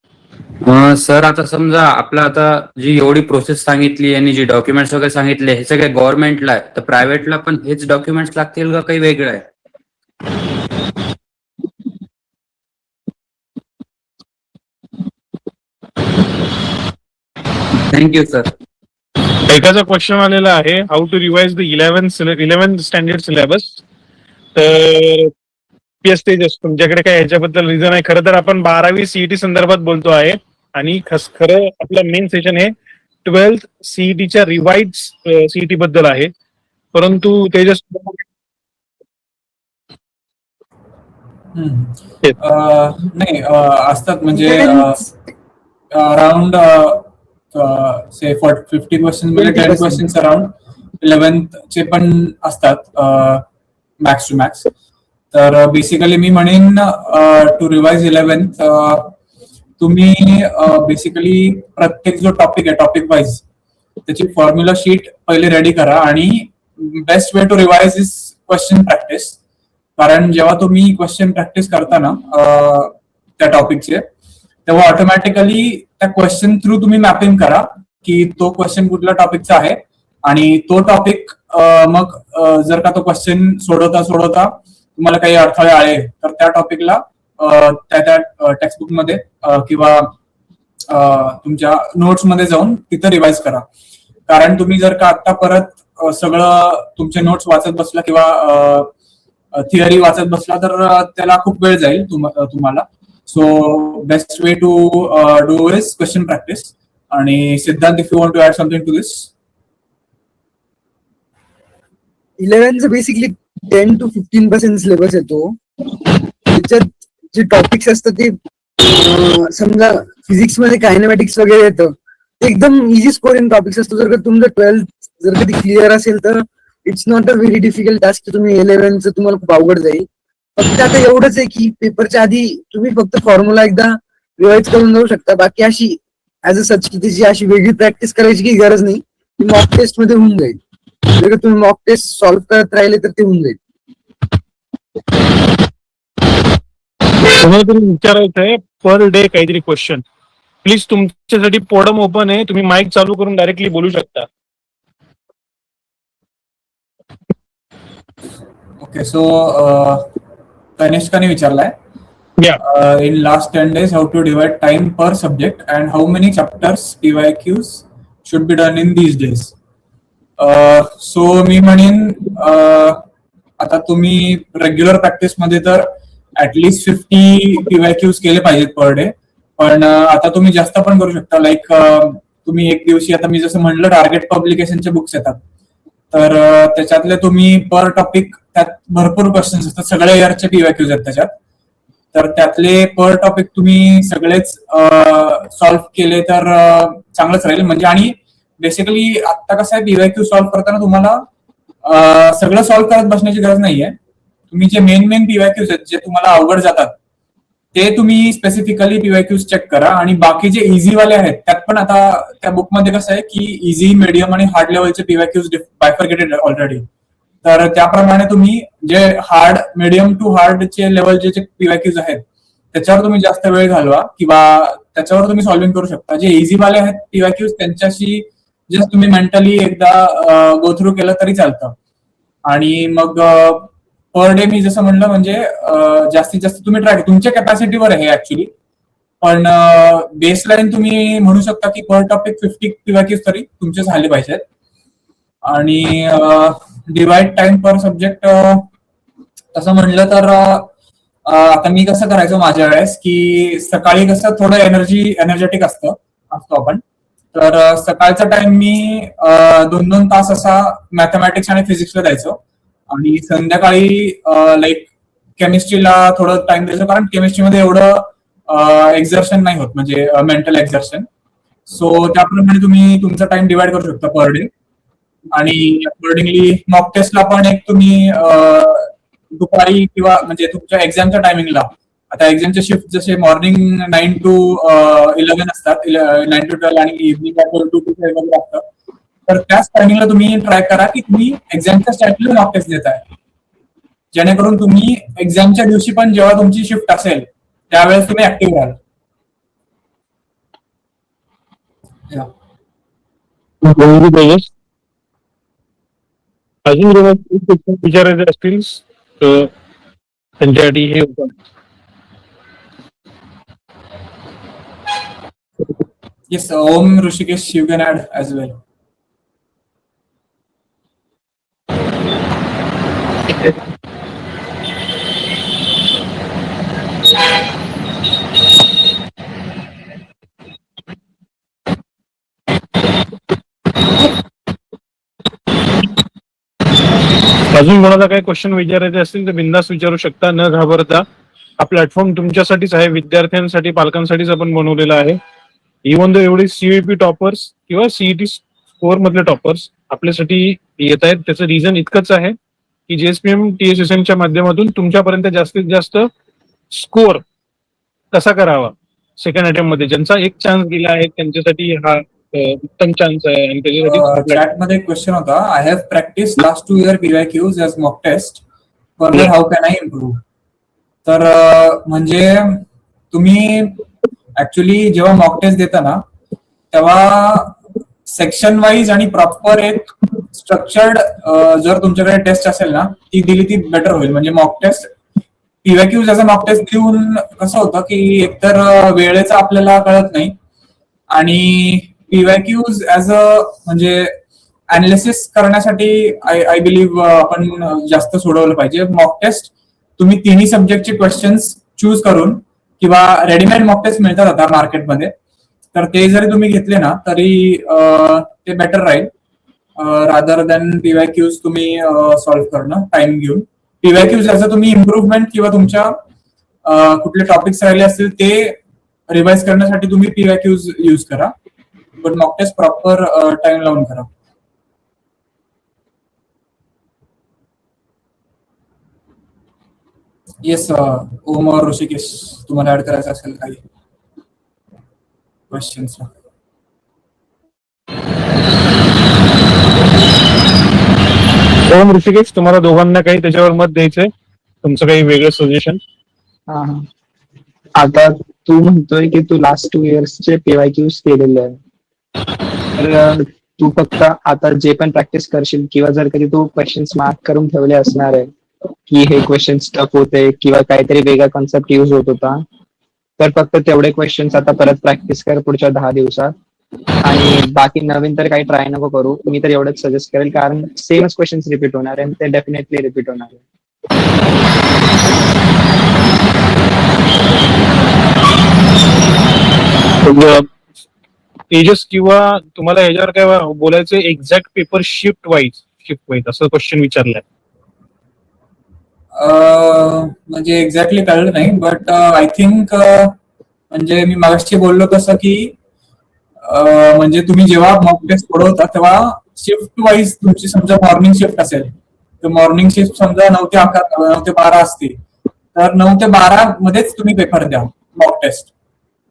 सर आता समजा आपलं आता जी एवढी प्रोसेस सांगितली आणि जी डॉक्युमेंट्स वगैरे सांगितले हे सगळे गव्हर्नमेंटला आहे, तर प्रायव्हेटला पण हेच डॉक्युमेंट्स लागतील का काही वेगळं आहे? Thank you sir. एकाचा क्वेश्चन आलेला आहे, how to revise the 11th standard syllabus. तर येस तेजस, तुमच्याकडे काय ह्याच्याबद्दल रिझन आहे? खरं तर आपण 12वी सीईटी संदर्भात बोलतो आहे आणि खरं आपलं मेन सेशन हे 12th सीईटीच्या रिवाइज सीईटी बद्दल आहे. परंतु तेजस नाही असतात म्हणजे अराउंड से 50 क्वेश्चन मध्ये 10 क्वेश्चन अराउंड 11th चे पण असतात मॅक्स टू मॅक्स. तर बेसिकली मी म्हणेन टू रिवाइज 11th तुम्ही बेसिकली प्रत्येक जो टॉपिक आहे टॉपिक वाईज त्याची फॉर्म्युला शीट पहिले रेडी करा आणि best way to revise is question practice. कारण जेव्हा तुम्ही क्वेश्चन प्रॅक्टिस करता ना त्या टॉपिकचे तेव्हा ऑटोमॅटिकली त्या क्वेश्चन थ्रू तुम्ही मॅपिंग करा की तो क्वेश्चन कुठल्या टॉपिकचा आहे आणि तो टॉपिक मग जर का तो क्वेश्चन सोडवता तुम्हाला काही अडथळे आले तर त्या टॉपिकला त्या टेक्स्टबुक मध्ये किंवा तुमच्या नोट्स मध्ये जाऊन तिथं रिवाइज करा. कारण तुम्ही जर का आता परत सगळं तुमचे नोट्स वाचत बसला किंवा थिअरी वाचत बसला तर त्याला खूप वेळ जाईल तुम्हाला. So best way to do is question practice. आणि Siddhant, if you want to add something to this. 11th basically 10 to 15% syllabus येतो. त्याच्यात जे टॉपिक्स असतात ते समजा फिजिक्स मध्ये कायनेमॅटिक्स वगैरे येतं ते एकदम इझी स्कोरिंग टॉपिक्स असतो. जर का तुमचं 12th जर कधी क्लिअर असेल तर it's not a very difficult task. तुम्ही 11th तुम्हाला खूप अवघड जाईल. फक्त आता एवढंच आहे की पेपरच्या आधी तुम्ही फक्त फॉर्म्युला एकदा रिवाइज करून जाऊ शकता. बाकी अशी ऍज अ सच की त्याची अशी वेगळी प्रॅक्टिस करायची काही गरज नाही. मॉक टेस्ट मध्ये होऊन जाईल. जर तुम्ही मॉक टेस्ट सॉल्व्ह करत राहिले तर ते होऊन जाईल. तुम्हाला तरी विचारायचं आहे पर डे काहीतरी क्वेश्चन. प्लीज तुमच्यासाठी पोडम ओपन आहे, तुम्ही माईक चालू करून डायरेक्टली बोलू शकता. ओके, सो तनिष्काने विचारलाय in last 10 days how to divide time per subject and how many chapters PYQs should be done in these days. So मी म्हणेन आता तुम्ही रेग्युलर प्रॅक्टिस मध्ये तर ऍटलीस्ट 50 PYQs केले पाहिजेत पर डे. पण आता तुम्ही जास्त पण करू शकता. लाईक तुम्ही एक दिवशी, आता मी जसं म्हणलं टार्गेट पब्लिकेशनचे बुक्स येतात तर त्याच्यातले तुम्ही पर टॉपिक त्यात भरपूर क्वेश्चन्स असतात. सगळ्या इयरचे PYQs आहेत त्याच्यात. तर त्यातले पर टॉपिक तुम्ही सगळेच सॉल्व्ह केले तर चांगलंच राहील. म्हणजे आणि बेसिकली आता कसं आहे, पीवायक्यू सॉल्व्ह करताना तुम्हाला सगळं सॉल्व्ह करत बसण्याची गरज नाहीये. तुम्ही जे मेन पीवायक्यूज आहेत जे तुम्हाला अवघड जातात ते तुम्ही स्पेसिफिकली पीवायक्यूज चेक करा, आणि बाकी जे इझी वाले आहेत त्यात पण आता त्या बुकमध्ये कसं आहे की इझी, मिडियम आणि हार्ड लेवलचे पीवायक्यूज बायफर्केटेड ऑलरेडी. तर त्याप्रमाणे तुम्ही जे हार्ड, मिडियम टू हार्डचे लेवलचे जे पीवायक्यूज आहेत त्याच्यावर तुम्ही जास्त वेळ घालवा, किंवा त्याच्यावर तुम्ही सॉल्व्हिंग करू शकता. जे इझी वाले आहेत पीवायक्यूज त्यांच्याशी जस्ट तुम्ही मेंटली एकदा गो थ्रू केलं तरी चालतं. आणि मग पर डे मी जसं म्हणलं म्हणजे जास्तीत जास्त तुम्ही ट्राय, तुमच्या कॅपॅसिटीवर आहे ऍक्च्युली, पण बेसलाईन तुम्ही म्हणू शकता की पर टॉपिक 50 पीवायक्यूज तरी तुमचे झाले पाहिजेत. आणि डिवाइड टाइम पर सब्जेक्ट तसं म्हणलं तर आता मी कसं करायचो माझ्या वेळेस की सकाळी कसं थोडं एनर्जेटिक असतो आपण, तर सकाळचा टाइम मी 2-2 तास असा मॅथमॅटिक्स आणि फिजिक्सला द्यायचो, आणि संध्याकाळी लाईक केमिस्ट्रीला थोडं टाइम द्यायचो, कारण केमिस्ट्रीमध्ये एवढं एक्झर्शन नाही होत, म्हणजे मेंटल एक्झर्शन. सो त्याप्रमाणे तुम्ही तुमचा टाइम डिवाइड करू शकता पर डे. आणि अकॉर्डिंगली मॉक टेस्टला पण एक तुम्ही दुपारी किंवा म्हणजे तुमच्या एक्झामच्या टायमिंगला, आता एक्झामचे शिफ्ट जसे मॉर्निंग 9 to 11 असतात, 9 to 12 आणि इव्हनिंग 2 to 5 वगैरे असतात, तर त्याच टायमिंगला तुम्ही ट्राय करा की तुम्ही एक्झामच्या स्टार्टिंगला मॉक टेस्ट देताय, जेणेकरून तुम्ही एक्झामच्या दिवशी पण जेव्हा तुमची शिफ्ट असेल त्यावेळेस तुम्ही ऍक्टिव्ह राहाल. अजून विचारायचे असतील तर त्यांच्यासाठी हे होतं. Yes, Om Rishikesh, you can add as well. अजून कोणाला काही क्वेश्चन विचारायचे असतील तर बिंदास विचारू शकता, न घाबरता. हा प्लॅटफॉर्म तुमच्यासाठीच आहे, विद्यार्थ्यांसाठी, पालकांसाठीच आपण बनवलेला आहे. इव्हन दो एवढे सीईपी टॉपर्स किंवा सीईटी स्कोअर मधले टॉपर्स आपल्यासाठी येत आहेत, त्याचं रिझन इतकंच आहे की जेएसपीएम टीएसएसएमच्या माध्यमातून तुमच्यापर्यंत जास्तीत जास्त स्कोअर कसा करावा सेकंड अटेम्प्ट मध्ये. ज्यांचा एक चान्स गेला आहे त्यांच्यासाठी हा उत्तम चान्स आहे. आणि त्याच्यासाठी चॅट मध्ये क्वेश्चन होता, I have practice last 2 year PYQs as mock test, further how can I improve. तर म्हणजे तुम्ही ऍक्च्युली जेव्हा मॉक टेस्ट देता ना तेव्हा सेक्शन वाईज आणि प्रॉपर एक स्ट्रक्चर्ड जर तुमच्याकडे टेस्ट असेल ना ती दिली ती बेटर होईल. म्हणजे mock test PYQs as a mock test देऊन कसं होतं की एकतर वेळेचं आपल्याला कळत नाही, आणि पीवायक्यूज ऍज अ म्हणजे अनालिसिस करण्यासाठी आय बिलीव्ह आपण जास्त सोडवलं पाहिजे. मॉक टेस्ट तुम्ही तिन्ही सब्जेक्टचे क्वेश्चन्स चूज करून, किंवा रेडीमेड मॉक टेस्ट मिळतात आता मार्केटमध्ये, तर ते जरी तुम्ही घेतले ना तरी ते बेटर राहील रादर दॅन पीवायक्यूज तुम्ही सॉल्व्ह करणं टाइम घेऊन. पीवायक्यूज ऍज अ तुम्ही इम्प्रुव्हमेंट किंवा तुमच्या कुठले टॉपिक्स राहिले असतील ते रिवाइज करण्यासाठी तुम्ही पीवायक्यूज यूज करा, but mock test proper time लावून करा. येस ओम और ऋषिकेश, तुम्हाला ऍड करायचं असेल काही क्वेश्चन्स? ओम, ऋषिकेश, तुम्हाला दोघांना काही त्याच्यावर मत द्यायचंय, तुमचं काही वेगळं सजेशन? आता तू म्हणतोय की तू लास्ट 2 yearsचे पीवायक्यूज केलेले आहे, तर तू फक्त आता जे पण प्रॅक्टिस करशील किंवा जर कधी तू क्वेश्चन्स मार्क करून ठेवले असणार आहे की हे क्वेश्चन टफ होते किंवा काहीतरी वेगळा कॉन्सेप्ट युज होत होता, तर फक्त तेवढे क्वेश्चन्स आता परत प्रॅक्टिस कर पुढच्या 10 दिवसात. आणि बाकी नवीन तर काही ट्राय नको करू. मी तर एवढंच सजेस्ट करेल, कारण सेमच क्वेश्चन्स रिपीट होणार आहे, ते डेफिनेटली रिपीट होणार आहे. तेजस, किंवा तुम्हाला ह्याच्यावर काय बोलायचं, एक्झॅक्ट पेपर शिफ्ट वाईज असं क्वेश्चन विचारलंय? म्हणजे एक्झॅक्टली कळलं नाही, बट आय थिंक म्हणजे मी मागाशी बोललो तसं की म्हणजे तुम्ही जेव्हा मॉक टेस्ट सोडवता तेव्हा शिफ्ट वाईज तुमची समजा मॉर्निंग शिफ्ट असेल तर मॉर्निंग शिफ्ट समजा 9 ते 11 9 ते 12 असते तर 9 ते 12 मध्येच तुम्ही पेपर द्या मॉक टेस्ट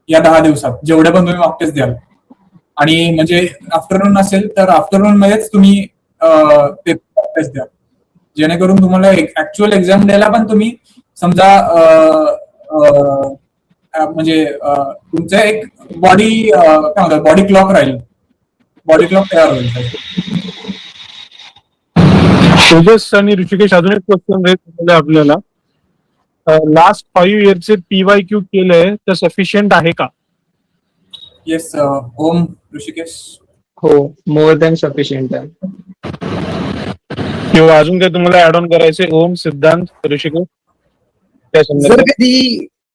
या 10 दिवसात जेवढे पण तुम्ही मॉक टेस्ट द्याल. आणि म्हणजे आफ्टरनून असेल तर आफ्टरनून मध्येच तुम्ही पेपर टेस्ट द्या जेणेकरून तुम्हाला ऍक्च्युअल एक्झाम द्यायला पण तुम्ही समजा म्हणजे तुमचं एक बॉडी काय म्हणतात बॉडी क्लॉक राहील बॉडी क्लॉक तयार होईल. तेजस आणि ऋषिकेश अजून एक क्वेश्चन आपल्याला लास्ट 5 इयरचे PYQ केलंय तर सफिशियंट आहे का? येस ओम ऋषिकेश. हो, मोर दॅन सफिशियंट आहे. किंवा अजून काही तुम्हाला ऍड ऑन करायचे ओम, सिद्धांत, ऋषिकेश त्या संदर्भात?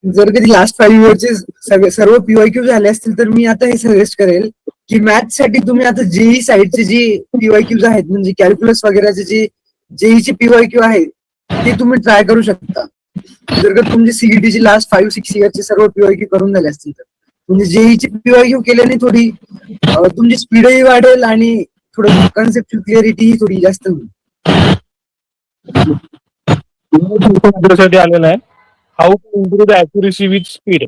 जर कधी लास्ट 5 इयरचे सर्व PYQ झाले असतील तर मी आता हे सजेस्ट करेल की मॅथ्स साठी तुम्ही आता जेई साईडचे जे PYQs आहेत म्हणजे कॅल्क्युलस वगैरेचे जे जेईचे PYQ आहेत ते तुम्ही ट्राय करू शकता. जर का तुमचे सीईटीचे लास्ट 5-6 इयरचे सर्व PYQ करून झाले असतील तर म्हणजे जेईचे PYQ केल्याने थोडी तुमची स्पीडही वाढेल आणि थोडं कन्सेप्च्युअल क्लिअरिटी थोडी जास्त होईल. साठी आलेला आहे how to improve the accuracy with speed.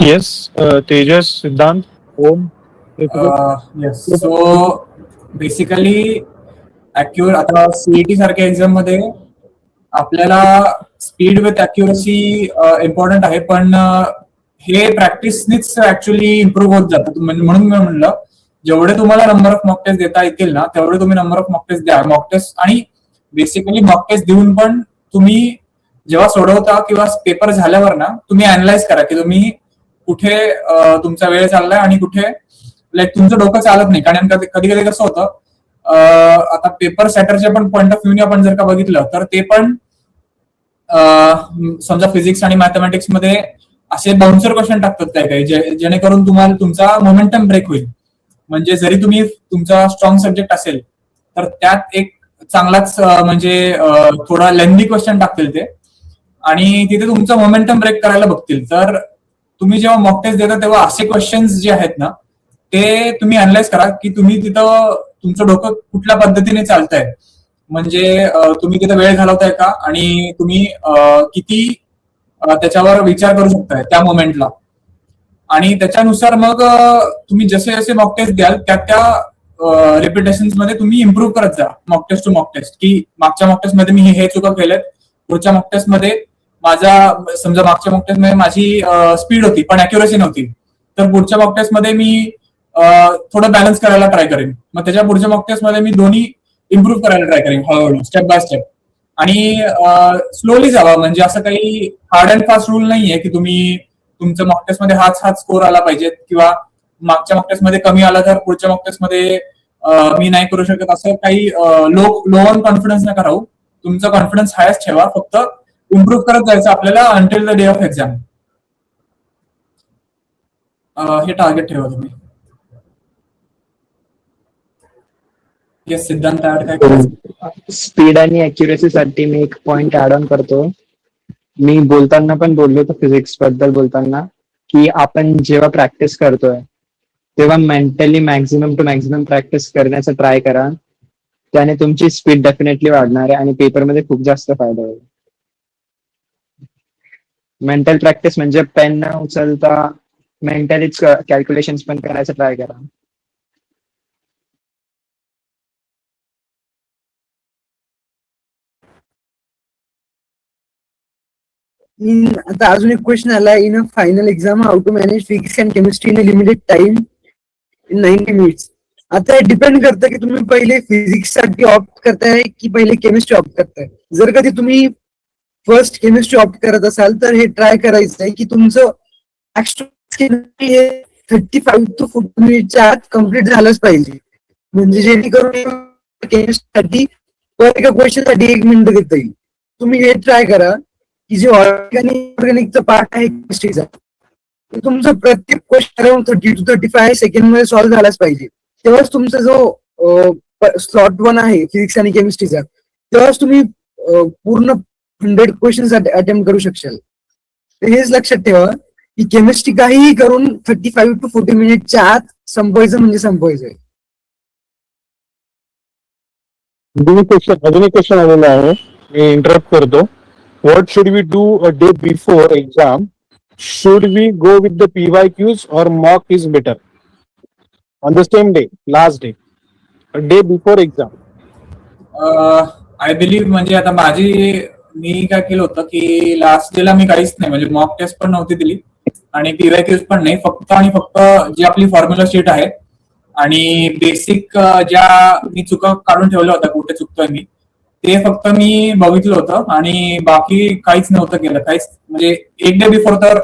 Yes Tejas, Siddhant, Om. Yes so basically आता सीईटी सारख्या एक्झाम मध्ये आपल्याला स्पीड विथ अॅक्युरसी इम्पॉर्टंट आहे पण हे प्रॅक्टिसनीच ऍक्च्युअली इम्प्रूव्ह होत जातं. म्हणून मी म्हणलं जेवढे तुम्हाला नंबर ऑफ मॉक टेस्ट देता येतील ना तेवढे तुम्ही नंबर ऑफ मॉक टेस्ट द्या. मॉक टेस्ट आणि बेसिकली मॉक टेस्ट देऊन पण तुम्ही जेव्हा सोडवता किंवा पेपर झाल्यावर ना तुम्ही अनालाइज करा की तुम्ही कुठे तुमचा वेळ चाललाय आणि कुठे लाईक तुमचं डोकं चालत नाही. कारण कधी कधी कसं होतं आता पेपर सेटरच्या पण पॉईंट ऑफ व्ह्यूने आपण जर का बघितलं तर ते पण समजा फिजिक्स आणि मॅथमॅटिक्स मध्ये असे बाउन्सर क्वेश्चन टाकतात काही जेणेकरून तुम्हाला तुमचा मोमेंटम ब्रेक होईल. म्हणजे जरी तुम्ही तुमचा स्ट्रॉंग सब्जेक्ट असेल तर त्यात एक चांगलाच म्हणजे थोडा लेंदी क्वेश्चन टाकतील ते आणि तिथे तुमचं मोमेंटम ब्रेक करायला बघतील. तर तुम्ही जेव्हा मॉक टेस्ट देता तेव्हा असे क्वेश्चन्स जे आहेत ना ते तुम्ही अनालाइज करा की तुम्ही तिथं तुमचं डोकं कुठल्या पद्धतीने चालतंय. म्हणजे तुम्ही तिथं वेळ घालवताय का आणि तुम्ही किती त्याच्यावर विचार करू शकताय त्या मोमेंटला आणि त्याच्यानुसार मग तुम्ही जसे जसे मॉक टेस्ट द्याल त्या रिपिटेशन्स मध्ये तुम्ही इम्प्रूव्ह करत जा mock test to mock test की मागच्या मॉक टेस्ट मध्ये मी हे चुका केल्यात पुढच्या मॉक टेस्ट मध्ये समजा मागच्या मॉक टेस्ट मध्ये माझी स्पीड होती पण अॅक्युरेसी नव्हती तर पुढच्या मॉक टेस्ट मध्ये मी थोडं बॅलन्स करायला ट्राय करेन. मग त्याच्या पुढच्या मॉक टेस्ट मध्ये मी दोन्ही इम्प्रूव्ह करायला ट्राय करेन हळूहळू स्टेप बाय स्टेप आणि स्लोली जावा. म्हणजे असं काही हार्ड अँड फास्ट रूल नाहीये की तुम्ही तुमच्या मॉक टेस्ट मध्ये हाच स्कोर आला पाहिजे किंवा मागच्या मॉक टेस्ट मध्ये कमी आला तर पुढच्या मॉक टेस्ट मध्ये मी नाही करू शकत. असं काही लो ऑन कॉन्फिडन्स नका राहू. तुमचा कॉन्फिडन्स हायस्ट ठेवा. फक्त इम्प्रूव्ह करत जायचं आपल्याला until the day of exam. हे टार्गेट ठेवा तुम्ही. येस सिद्धांत ऍड काय करायचं? स्पीड आणि अॅक्युरेसी साठी मी एक पॉइंट ऍड ऑन करतो. मी बोलताना पण बोललो होतो फिजिक्स बद्दल बोलताना की आपण जेव्हा प्रॅक्टिस करतोय तेव्हा mentally maximum to maximum practice करण्याचा ट्राय करा. त्याने तुमची स्पीड डेफिनेटली वाढणार आहे आणि पेपरमध्ये खूप जास्त फायदा होईल. मेंटल प्रॅक्टिस म्हणजे पेन न उचलता मेंटलीच कॅल्क्युलेशन पण करायचं ट्राय करा. आता अजून एक क्वेश्चन आला in a final exam how to manage physics and chemistry in a limited time in 90 minutes. आता हे डिपेंड करतं की तुम्ही पहिले फिजिक्स साठी ऑप्ट करताय की पहिले केमिस्ट्री ऑप्ट करताय. जर कधी तुम्ही फर्स्ट केमिस्ट्री ऑप्ट करत असाल तर हे ट्राय करायचं आहे की तुमचं 35 to 40 मिनिटच्या आत कम्प्लीट झालंच पाहिजे. म्हणजे जेणेकरून केमिस्ट्रीसाठी पर एका क्वेश्चन साठी 1 मिनिट देता येईल. तुम्ही हे ट्राय करा की जे ऑर्गॅनिकचा पार्ट आहे केमिस्ट्रीचा तुमचा प्रत्येक क्वेश्चन अराउंड 30 to 35 सेकंड मध्ये सॉल्व्ह झालाच पाहिजे. तेव्हाच तुमचा जो स्लॉट 1 आहे फिजिक्स आणि केमिस्ट्रीचा तेव्हाच तुम्ही पूर्ण 100 क्वेश्चन अटेम्प्ट करू शकाल. हेच लक्षात ठेवा की केमिस्ट्री काहीही करून 35 to 40 मिनिटच्या आत संपवायचं म्हणजे संपवायचंय. अजून एक क्वेश्चन आलेला आहे, मी इंटरप्ट करतो. What should we do a day before exam? Should we go with the PYQs or mock is better? On the same day, last day, a day before exam. I believe म्हणजे आता मी काय केलं होतं की last डेला मी काहीच नाही, म्हणजे मॉक टेस्ट पण नव्हती दिली आणि PYQs पण नाही, फक्त आणि फक्त जी आपली फॉर्म्युला शीट आहे आणि बेसिक ज्या मी चुका काढून ठेवल्या होत्या, कुठे चुकतोय मी, ते फक्त मी बघितलं होतं आणि बाकी काहीच नव्हतं केलं. काहीच म्हणजे एक डे बिफोर तर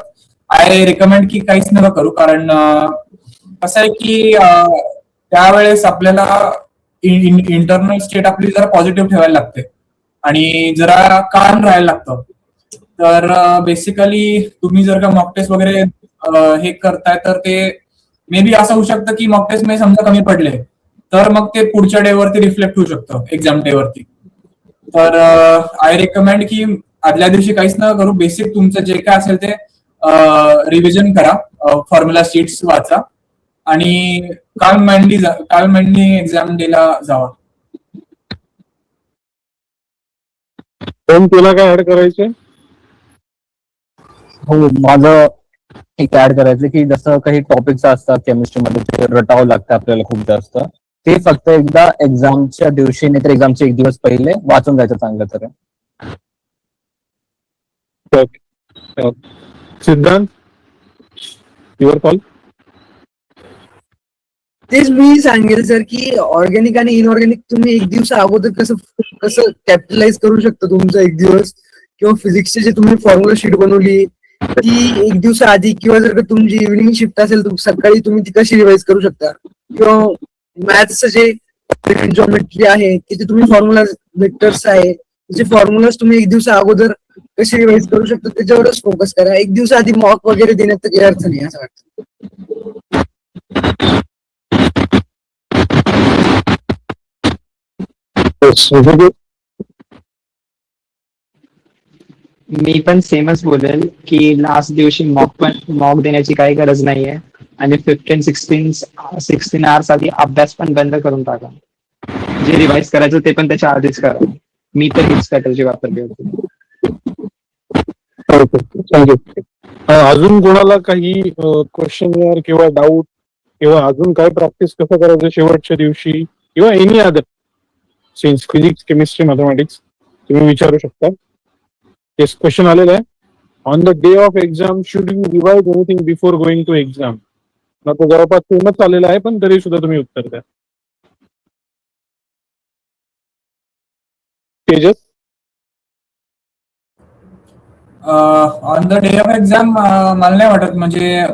आय रिकमेंड की काहीच नका करू, कारण कसं आहे की त्यावेळेस आपल्याला इंटरनल स्टेट आपली जरा पॉझिटिव्ह ठेवायला लागते आणि जरा काम राहायला लागतं. तर बेसिकली तुम्ही जर का मॉक टेस्ट वगैरे हे करताय तर ते मे बी असं होऊ शकतं की मॉक टेस्ट मध्ये समजा कमी पडले तर मग ते पुढच्या डे वरती रिफ्लेक्ट होऊ शकतं एक्झाम डे वरती. तर आय रिकमेंड की आदल्या दिवशी काहीच नका करू, बेसिक तुमचं जे काय असेल ते रिव्हिजन करा, फॉर्म्युला शीट्स वाचा आणि काल माइंडली एक्झाम डेला जावा. पण तुला काय ऍड करायचंय? हो, माझं एक ऍड करायचं की जसं काही टॉपिक्स असतात केमिस्ट्रीमध्ये ते रटावं लागतं आपल्याला खूप जास्त, ते फक्त एकदा एक्झामच्या दिवशी नाही तर एक्झामचे 1 दिवस पहिले वाचून जायचं चांगलं तरी. सिद्धांत, युअर कॉल. तेच मी सांगेल सर की ऑर्गॅनिक आणि इनऑर्गॅनिक तुम्ही 1 दिवस अगोदर कसं कसं कॅपिटलाइज करू शकता तुमचा 1 दिवस, किंवा फिजिक्सचे जे तुम्ही फॉर्म्युला शीट बनवली ती 1 दिवस आधी, किंवा जर का तुमची इव्हिनिंग शिफ्ट असेल तर सकाळी तुम्ही ती कशी रिवाइज करू शकता, किंवा मॅथ्सचं जे जॉमेट्री आहे तिथे तुम्ही फॉर्म्युला वेक्टर्स आहे त्याचे फॉर्म्युलाज तुम्ही 1 दिवस अगोदर कशी रिवाइज करू शकता त्याच्यावरच फोकस करा. 1 दिवस आधी मॉक वगैरे देण्यात तर काही अर्थ नाही असं वाटतं. मी पण सेमच बोलेल की लास्ट दिवशी मॉक देण्याची काही गरज नाहीये आणि 16 आवर्स आधी अभ्यास पण बंद करून टाका. जे रिवाइज करायचं ते पण त्याच्या आधीच करा. मी तर हीच स्ट्रॅटेजी वापरली होती. थँक्यू. अजून कोणाला काही क्वेश्चन किंवा डाऊट किंवा अजून काय प्रॅक्टिस कसं करायचं शेवटच्या दिवशी किंवा any other since physics, chemistry, mathematics तुम्ही विचारू शकता. येस, क्वेश्चन आलेला आहे. On the day of exam should you revise anything before going to exam? तो जवळपास सेमच आलेला आहे, पण तरी सुद्धा तुम्ही उत्तर द्या. Tejas. On the day of exam मला नाही वाटत म्हणजे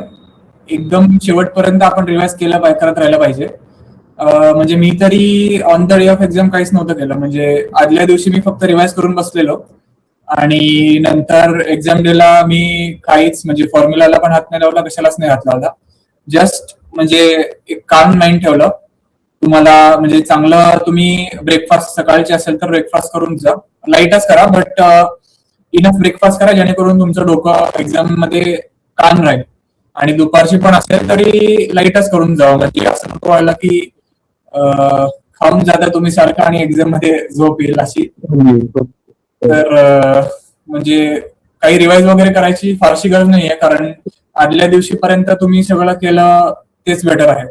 एकदम शेवटपर्यंत आपण रिवाइज करत राहिलं पाहिजे. म्हणजे मी तरी on the day of exam काहीच नव्हतं केलं, म्हणजे आदल्या दिवशी मी फक्त रिवाइज करून बसलेलो आणि नंतर एक्झाम डेला मी काहीच म्हणजे फॉर्म्युलाला पण हात नाही लावला, कशालाच नाही हात लावला. जस्ट म्हणजे एक काम माइंड ठेवलं. तुम्हाला म्हणजे चांगलं तुम्ही ब्रेकफास्ट सकाळचे असेल तर ब्रेकफास्ट करून जा, लाईटच करा बट इनफ ब्रेकफास्ट करा जेणेकरून तुमचं डोकं एक्झाम मध्ये काम राहील. आणि दुपारची पण असेल तरी लाईटच करून जावं, म्हणजे असं नको व्हायला की खाऊन जाता तुम्ही सारखं आणि एक्झाम मध्ये झोप येईल अशी. तर म्हणजे काही रिवाइज वगैरे करायची फारशी गरज नाहीये, कारण आदल्या दिवशीपर्यंत तुम्ही सगळं केलं तेच बेटर आहे.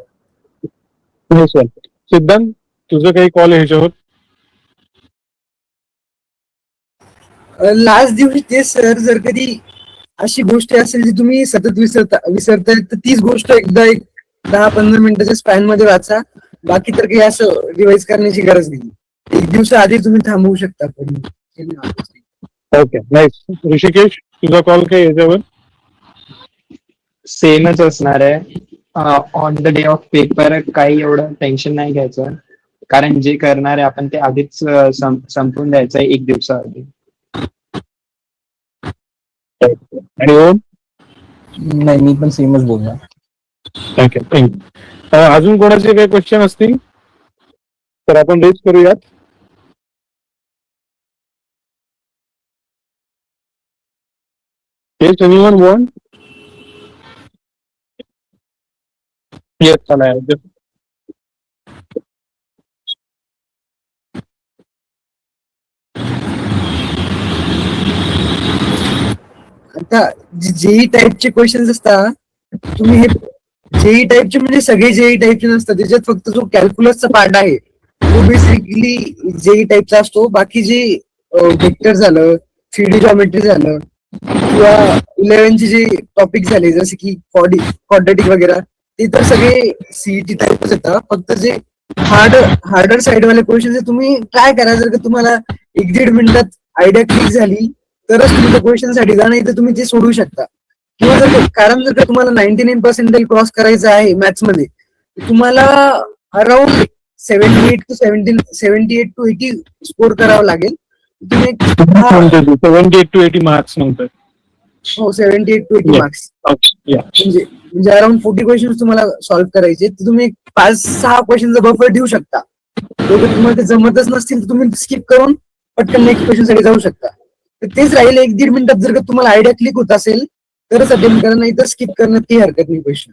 सिद्धांत, तुझं काही कॉल आहे ह्याच्यावर? लास्ट दिवशी ते सर, जर कधी अशी गोष्ट असेल जी तुम्ही सतत विसरताय तर तीच गोष्ट एकदा एक 10-15 मिनिटाच्या स्पॅन मध्ये वाचा. बाकी तर काही असं रिवाइज करण्याची गरज नाही. 1 दिवस आधी तुम्ही थांबवू शकता. Okay, nice. ऋषिकेश, तुझा कॉल काय याच्यावर? सेमच असणार आहे. On the day of paper काही एवढं टेन्शन नाही घ्यायचं, कारण जे करणार आहे आपण ते आधीच संपवून द्यायचं आहे 1 दिवसाआधी. आणि ओम? नाही, मी पण सेमच बोलणार. थँक्यू. अजून कोणाचे काही क्वेश्चन असतील तर आपण रेज करूयात. Yes, anyone want? Yes, Tanay. आता जेई टाईपचे क्वेश्चन्स असतात, तुम्ही हे जेई टाईपचे म्हणजे सगळे जेई टाईपचे नसतात, त्याच्यात फक्त जो कॅल्क्युलसचा पार्ट आहे तो बेसिकली जेई टाईपचा असतो. बाकी जे वेक्टर झालं, 3D जॉमेट्री झालं किंवा 11चे जे टॉपिक झाले जसे की क्वाड्रेटिक वगैरे, ते तर सगळे सीईटी टाईपच येतात. फक्त जे हार्डर साइड वाले क्वेश्चन तुम्ही ट्राय करा. जर का तुम्हाला 1-1.5 मिनिटात आयडिया क्लिक झाली तरच तुम्ही त्या क्वेश्चन साठी जा, नाही तर तुम्ही ते सोडू शकता. किंवा कारण जर का तुम्हाला 99% क्रॉस करायचं आहे मॅथ्स मध्ये, तुम्हाला अराउंड 78 to 80 स्कोर करावं लागेल. तुम्ही 78 to 80 marks नंतर. हो 78 to 80 मार्क्स Yeah. म्हणजे अराउंड 40 क्वेश्चन तुम्हाला सॉल्व्ह करायचे. तर तुम्ही 5-6 क्वेश्चनचा बफर ठेवू शकता. जर तुम्हाला ते जमतच नसतील तर तुम्ही स्किप करून पटकन नेक्स्ट क्वेश्चन साठी जाऊ शकता. तर तेच राहील 1-1.5 मिनिटात जर का तुम्हाला आयडिया क्लिक होत असेल तरच अटेम्प्ट करा, नाही तर स्किप करण्यात काही हरकत नाही क्वेश्चन.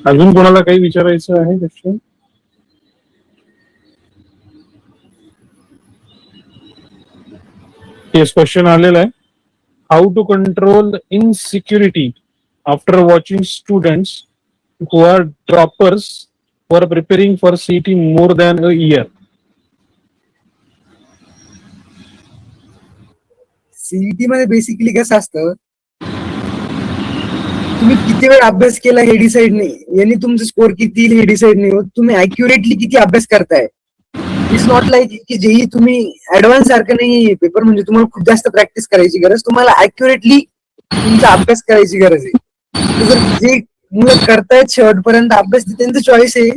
अजून कोणाला काही विचारायचं आहे क्वेश्चन? येस, क्वेश्चन आलेला आहे. How to control insecurity after watching students who are droppers for preparing for CET more than a year. CET मध्ये बेसिकली कसं असतं, तुम्ही किती वेळ अभ्यास केला हे डिसाईड नाही, यांनी तुमचं स्कोर किती येईल हे डिसाईड नाही होत. तुम्ही अॅक्युरेटली किती अभ्यास करताय. इट्स नॉट लाईक की जेही तुम्ही ऍडव्हान्स सारखं नाही पेपर, म्हणजे तुम्हाला खूप जास्त प्रॅक्टिस करायची गरज, तुम्हाला अॅक्युरेटली तुमचा अभ्यास करायची गरज आहे. तर जर जे मुलं करतायत शेवटपर्यंत अभ्यास, त्यांचं चॉईस आहे.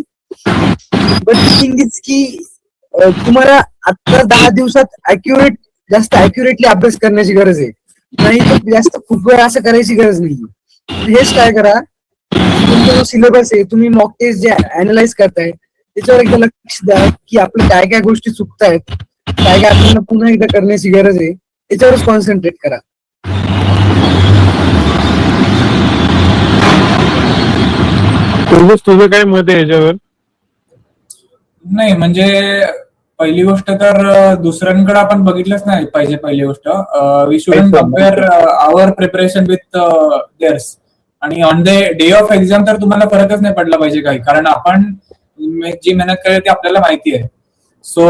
बट थिंग इज की तुम्हाला आता 10 दिवसात जास्त अॅक्युरेटली अभ्यास करण्याची गरज आहे, नाही तर जास्त खूप वेळ असं करायची गरज नाही. हेच काय करा, तुमचा जो सिलेबस आहे, तुम्ही मॉक टेस्ट जे अनालाइज करताय त्याच्यावर एकदा लक्ष द्या की आपल्या काय काय गोष्टी चुकतायत, काय काय आपल्याला पुन्हा एकदा करण्याची गरज आहे, त्याच्यावरच कॉन्सन्ट्रेट करा. तुझं काय मत आहे याच्यावर? नाही म्हणजे पहिली गोष्ट तर दुसऱ्यांकडे आपण बघितलंच नाही पाहिजे. पहिली गोष्ट, we shouldn't compare our preparation with theirs. आणि on the day of exam तर तुम्हाला फरकच नाही पडला पाहिजे काही, कारण आपण जी मेहनत केली ती आपल्याला माहिती आहे. सो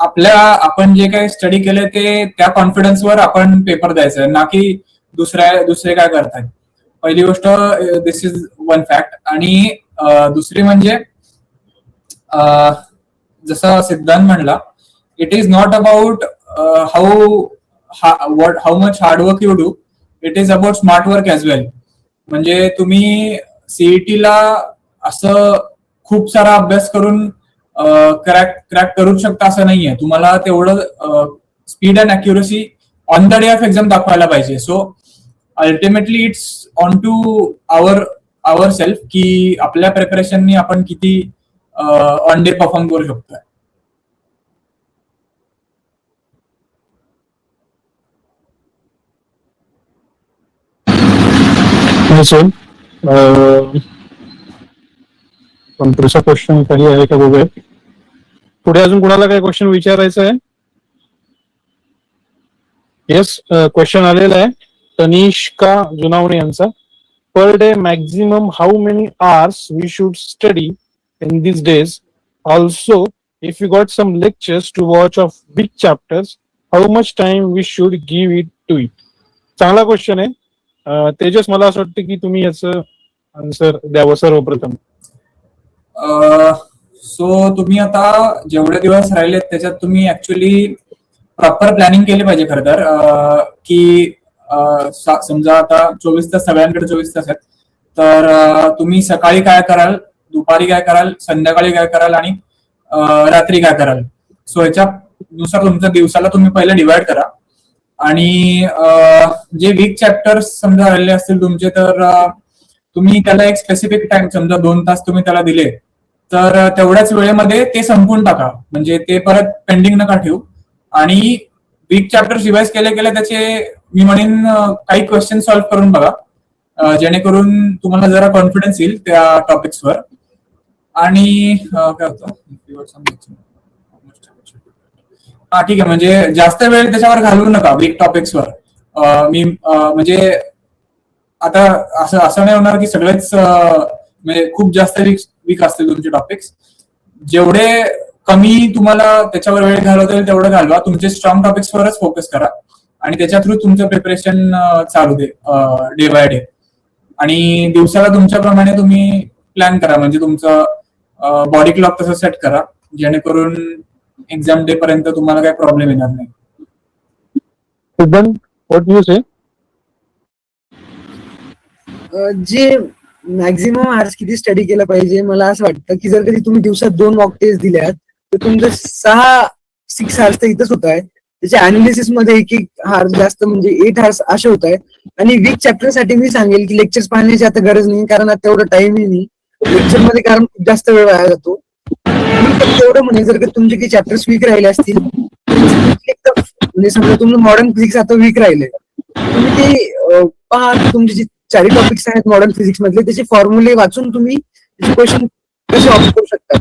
आपण जे काही स्टडी केलं ते त्या कॉन्फिडन्सवर आपण पेपर द्यायचा, ना की दुसरे काय करतायत. पहिली गोष्ट, दिस इज वन फॅक्ट. आणि दुसरी म्हणजे जसं सिद्धांत म्हणला, it is not about how much hard work you do, it is about smart work as well. म्हणजे तुम्ही सीईटीला असं खूप सारा अभ्यास करून क्रॅक करू शकता असं नाहीये. तुम्हाला तेवढं speed and accuracy on the day of exam दाखवायला पाहिजे. So ultimately it's on to ourself की आपल्या प्रिपरेशननी आपण किती ऑन डे परफॉर्म करू शकतोय. पण पुढचा क्वेश्चन काही आहे का बघूया. पुढे अजून कोणाला काही क्वेश्चन विचारायचं आहे? येस, क्वेश्चन आलेला आहे तनिष्का जुनावणे यांचा. Per day maximum how many hours we should study in this days. Also if you got some lectures to watch of big chapters, how much time we should give it to it. चांगला question आहे. तेजस, मला असं वाटतं की तुम्ही याचं answer द्यावं सर्वप्रथम. सो तुम्ही आता जेवढे दिवस राहिलेत त्याच्यात तुम्ही ऍक्च्युली प्रॉपर प्लॅनिंग केली पाहिजे. खरं तर की समजा आता 24 तास, सगळ्यांकडे 24 तास आहेत, तर तुम्ही सकाळी काय कराल, दुपारी काय कराल, संध्याकाळी काय कराल आणि रात्री काय कराल. सो ह्याच्यानुसार तुमच्या दिवसाला तुम्ही पहिले डिवाइड करा. आणि जे वीक चॅप्टर्स समजा राहिले असतील तुमचे, तर तुम्ही त्याला एक स्पेसिफिक टाइम, समजा 2 तास तुम्ही त्याला दिले, तर तेवढ्याच वेळेमध्ये ते संपवून टाका. म्हणजे ते परत पेंडिंग नका ठेवू. आणि वीक चॅप्टर रिवाइज केले केले त्याचे मी म्हणेन काही क्वेश्चन सॉल्व्ह करून बघा, जेणेकरून तुम्हाला जरा कॉन्फिडन्स येईल त्या टॉपिक्सवर. आणि काय होतं, हा ठीक आहे. म्हणजे जास्त वेळ त्याच्यावर घालवू नका वीक टॉपिक्सवर. मी म्हणजे आता असं असं नाही होणार की सगळेच म्हणजे खूप जास्त वीक असतील तुमचे टॉपिक्स. जेवढे कमी तुम्हाला त्याच्यावर वेळ घालवता येईल तेवढं घालवा. तुमचे स्ट्रॉंग टॉपिक्सवरच फोकस करा आणि त्याच्या थ्रू तुमचं प्रिपरेशन चालू दे डे बाय डे. आणि दिवसाला तुमच्याप्रमाणे तुम्ही प्लॅन करा. म्हणजे तुमचं बॉडी क्लॉक तसं सेट करा, जेणेकरून एक्झाम डे पर्यंत तुम्हाला काही प्रॉब्लेम येणार नाही. Siddhant, what do you say? जे मॅक्झिमम आवर्स किती स्टडी केलं पाहिजे, मला असं वाटतं की जर कधी तुम्ही दिवसात 2 मॉक टेस्ट दिल्यात तर तुमचं 6 आवर्स तर इथंच होत आहे. त्याच्या अनालिसिस मध्ये 1 हार जास्त म्हणजे 8 आवर्स असे होत आहे. आणि वीक चॅप्टर साठी मी सांगेल की लेक्चर्स पाहण्याची आता गरज नाही, कारण आता तेवढा टाइमही नाही लेक्चर मध्ये, कारण खूप जास्त वेळ वाया जातो. मी फक्त एवढं म्हणेन, जर का तुमचे काही चॅप्टर्स वीक राहिले असतील, म्हणजे समजा तुमचं मॉडर्न फिजिक्स आता वीक राहिले, तुम्ही ते पहा की तुमचे जे 4 टॉपिक्स आहेत मॉडर्न फिजिक्स मधले, त्याचे फॉर्म्युले वाचून तुम्ही त्याचे क्वेश्चन कसे ऑप्ट करू शकतात.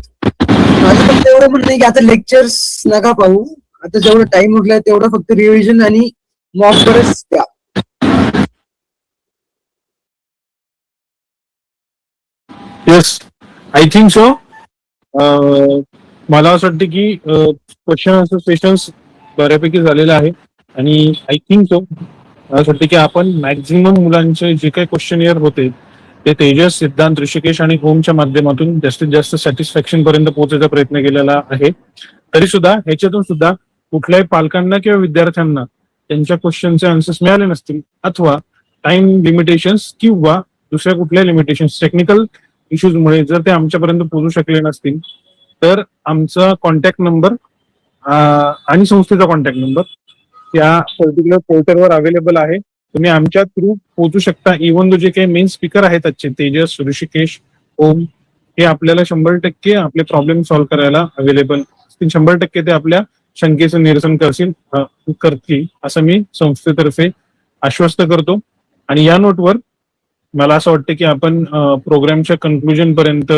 माझं फक्त एवढं म्हणणं आहे की आता लेक्चर्स नका पाहू, आता जेवढं टाइम उरलाय तेवढं फक्त रिव्हिजन आणि मॉक वरच द्या. Yes, I think so. मला असं वाटतं की क्वेश्चन आन्सर सेशन्स बऱ्यापैकी झालेलं आहे आणि आय थिंक सो मला असं वाटतं की आपण मॅक्झिमम मुलांचे जे काही क्वेश्चन होते ते तेजस, सिद्धांत, ऋषिकेश आणि होमच्या माध्यमातून जास्तीत जास्त सॅटिस्फॅक्शन पर्यंत पोहोचायचा प्रयत्न केलेला आहे. तरी सुद्धा ह्याच्यातून सुद्धा कुठल्याही पालकांना किंवा विद्यार्थ्यांना त्यांच्या क्वेश्चनचे आन्सर्स मिळाले नसतील, अथवा टाइम लिमिटेशन्स किंवा दुसऱ्या कुठल्या लिमिटेशन्स, टेक्निकल इश्यूजमुळे जर ते आमच्यापर्यंत पोहोचू शकले नसतील, तर आमचा कॉन्टॅक्ट नंबर आणि संस्थेचा कॉन्टॅक्ट नंबर त्या पर्टिक्युलर पोर्टलवर अवेलेबल आहे. तुम्ही आमच्या थ्रू पोहोचू शकता. इव्हन जो जे काही मेन स्पीकर आहेत आजचे, तेजस, ऋषिकेश, ओम, हे आपल्याला 100% आपले प्रॉब्लेम सॉल्व्ह करायला अवेलेबल असतील. 100% ते आपल्या शंकेचं निरसन करतील असं मी संस्थेतर्फे आश्वस्त करतो. आणि या नोटवर मला असं वाटतं की आपण प्रोग्रामच्या कन्क्लुजन पर्यंत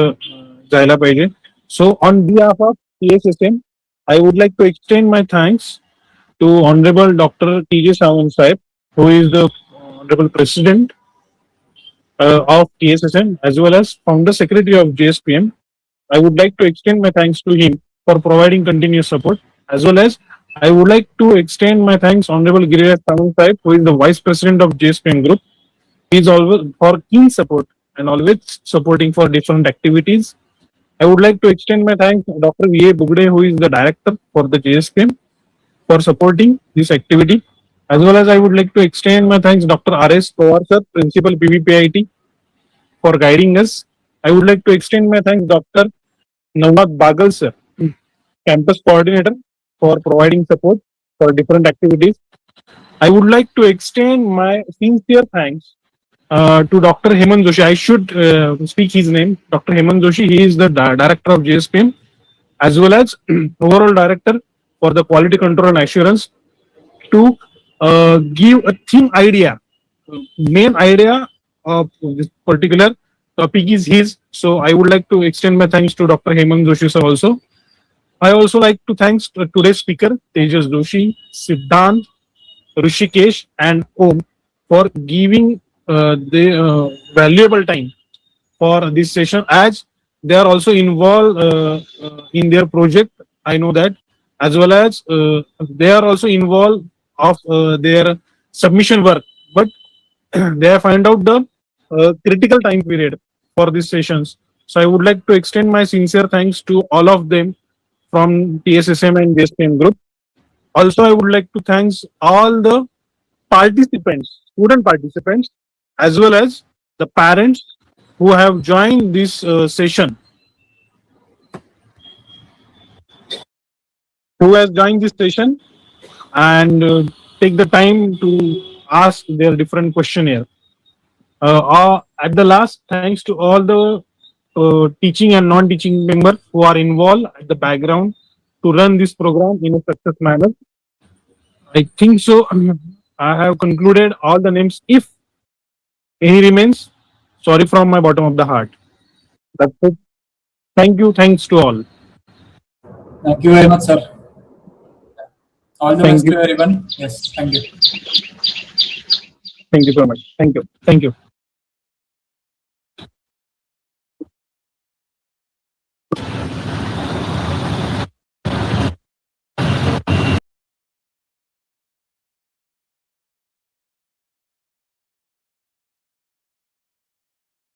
जायला पाहिजे. So on behalf of PSSM, I would like to extend my thanks to Honorable Dr. T.J. Sawant Sahib, who is the Honorable President of TSSM as well as Founder Secretary of JSPM. I would like to extend my thanks to him for providing continuous support, as well as I would like to extend my thanks Honorable Giriraj Sawant Sahib, who is the Vice President of JSPM Group. He is always for keen support and always supporting for different activities. I would like to extend my thanks to Dr. V.A. Bugde, who is the Director for the JSPM, for supporting this activity, as well as I would like to extend my thanks Dr. R.S. Pawar sir, Principal PVPIT, for guiding us. I would like to extend my thanks Dr. Navnath Bagal sir, Campus Coordinator, for providing support for different activities. I would like to extend my sincere thanks to Dr. Hemant Joshi. I should speak his name. Dr. Hemant Joshi, he is the Director of JSPM, as well as overall Director for the quality control and assurance, to give a theme idea. Main idea of this particular topic is his. So I would like to extend my thanks to Dr. Hemant Joshi sir also. I also like to thanks today's speaker Tejas Joshi, Siddhant, Rishikesh and Om for giving the valuable time for this session, as they are also involved in their project. I know that, as well as they are also involved of their submission work, but they have find out the critical time period for these sessions. So I would like to extend my sincere thanks to all of them from TSSM and JSPM group. Also, I would like to thanks all the participants, student participants, as well as the parents who have joined this session, and take the time to ask their different questionnaire. At the last, thanks to all the teaching and non-teaching members who are involved at the background to run this program in a success manner. I think so. I have concluded all the names. If any remains, sorry from my bottom of the heart. That's it. Thank you. Thanks to all. Thank you very much, sir. All the Thank best you. to everyone. Yes, thank you. Thank you so much. Thank you. Thank you.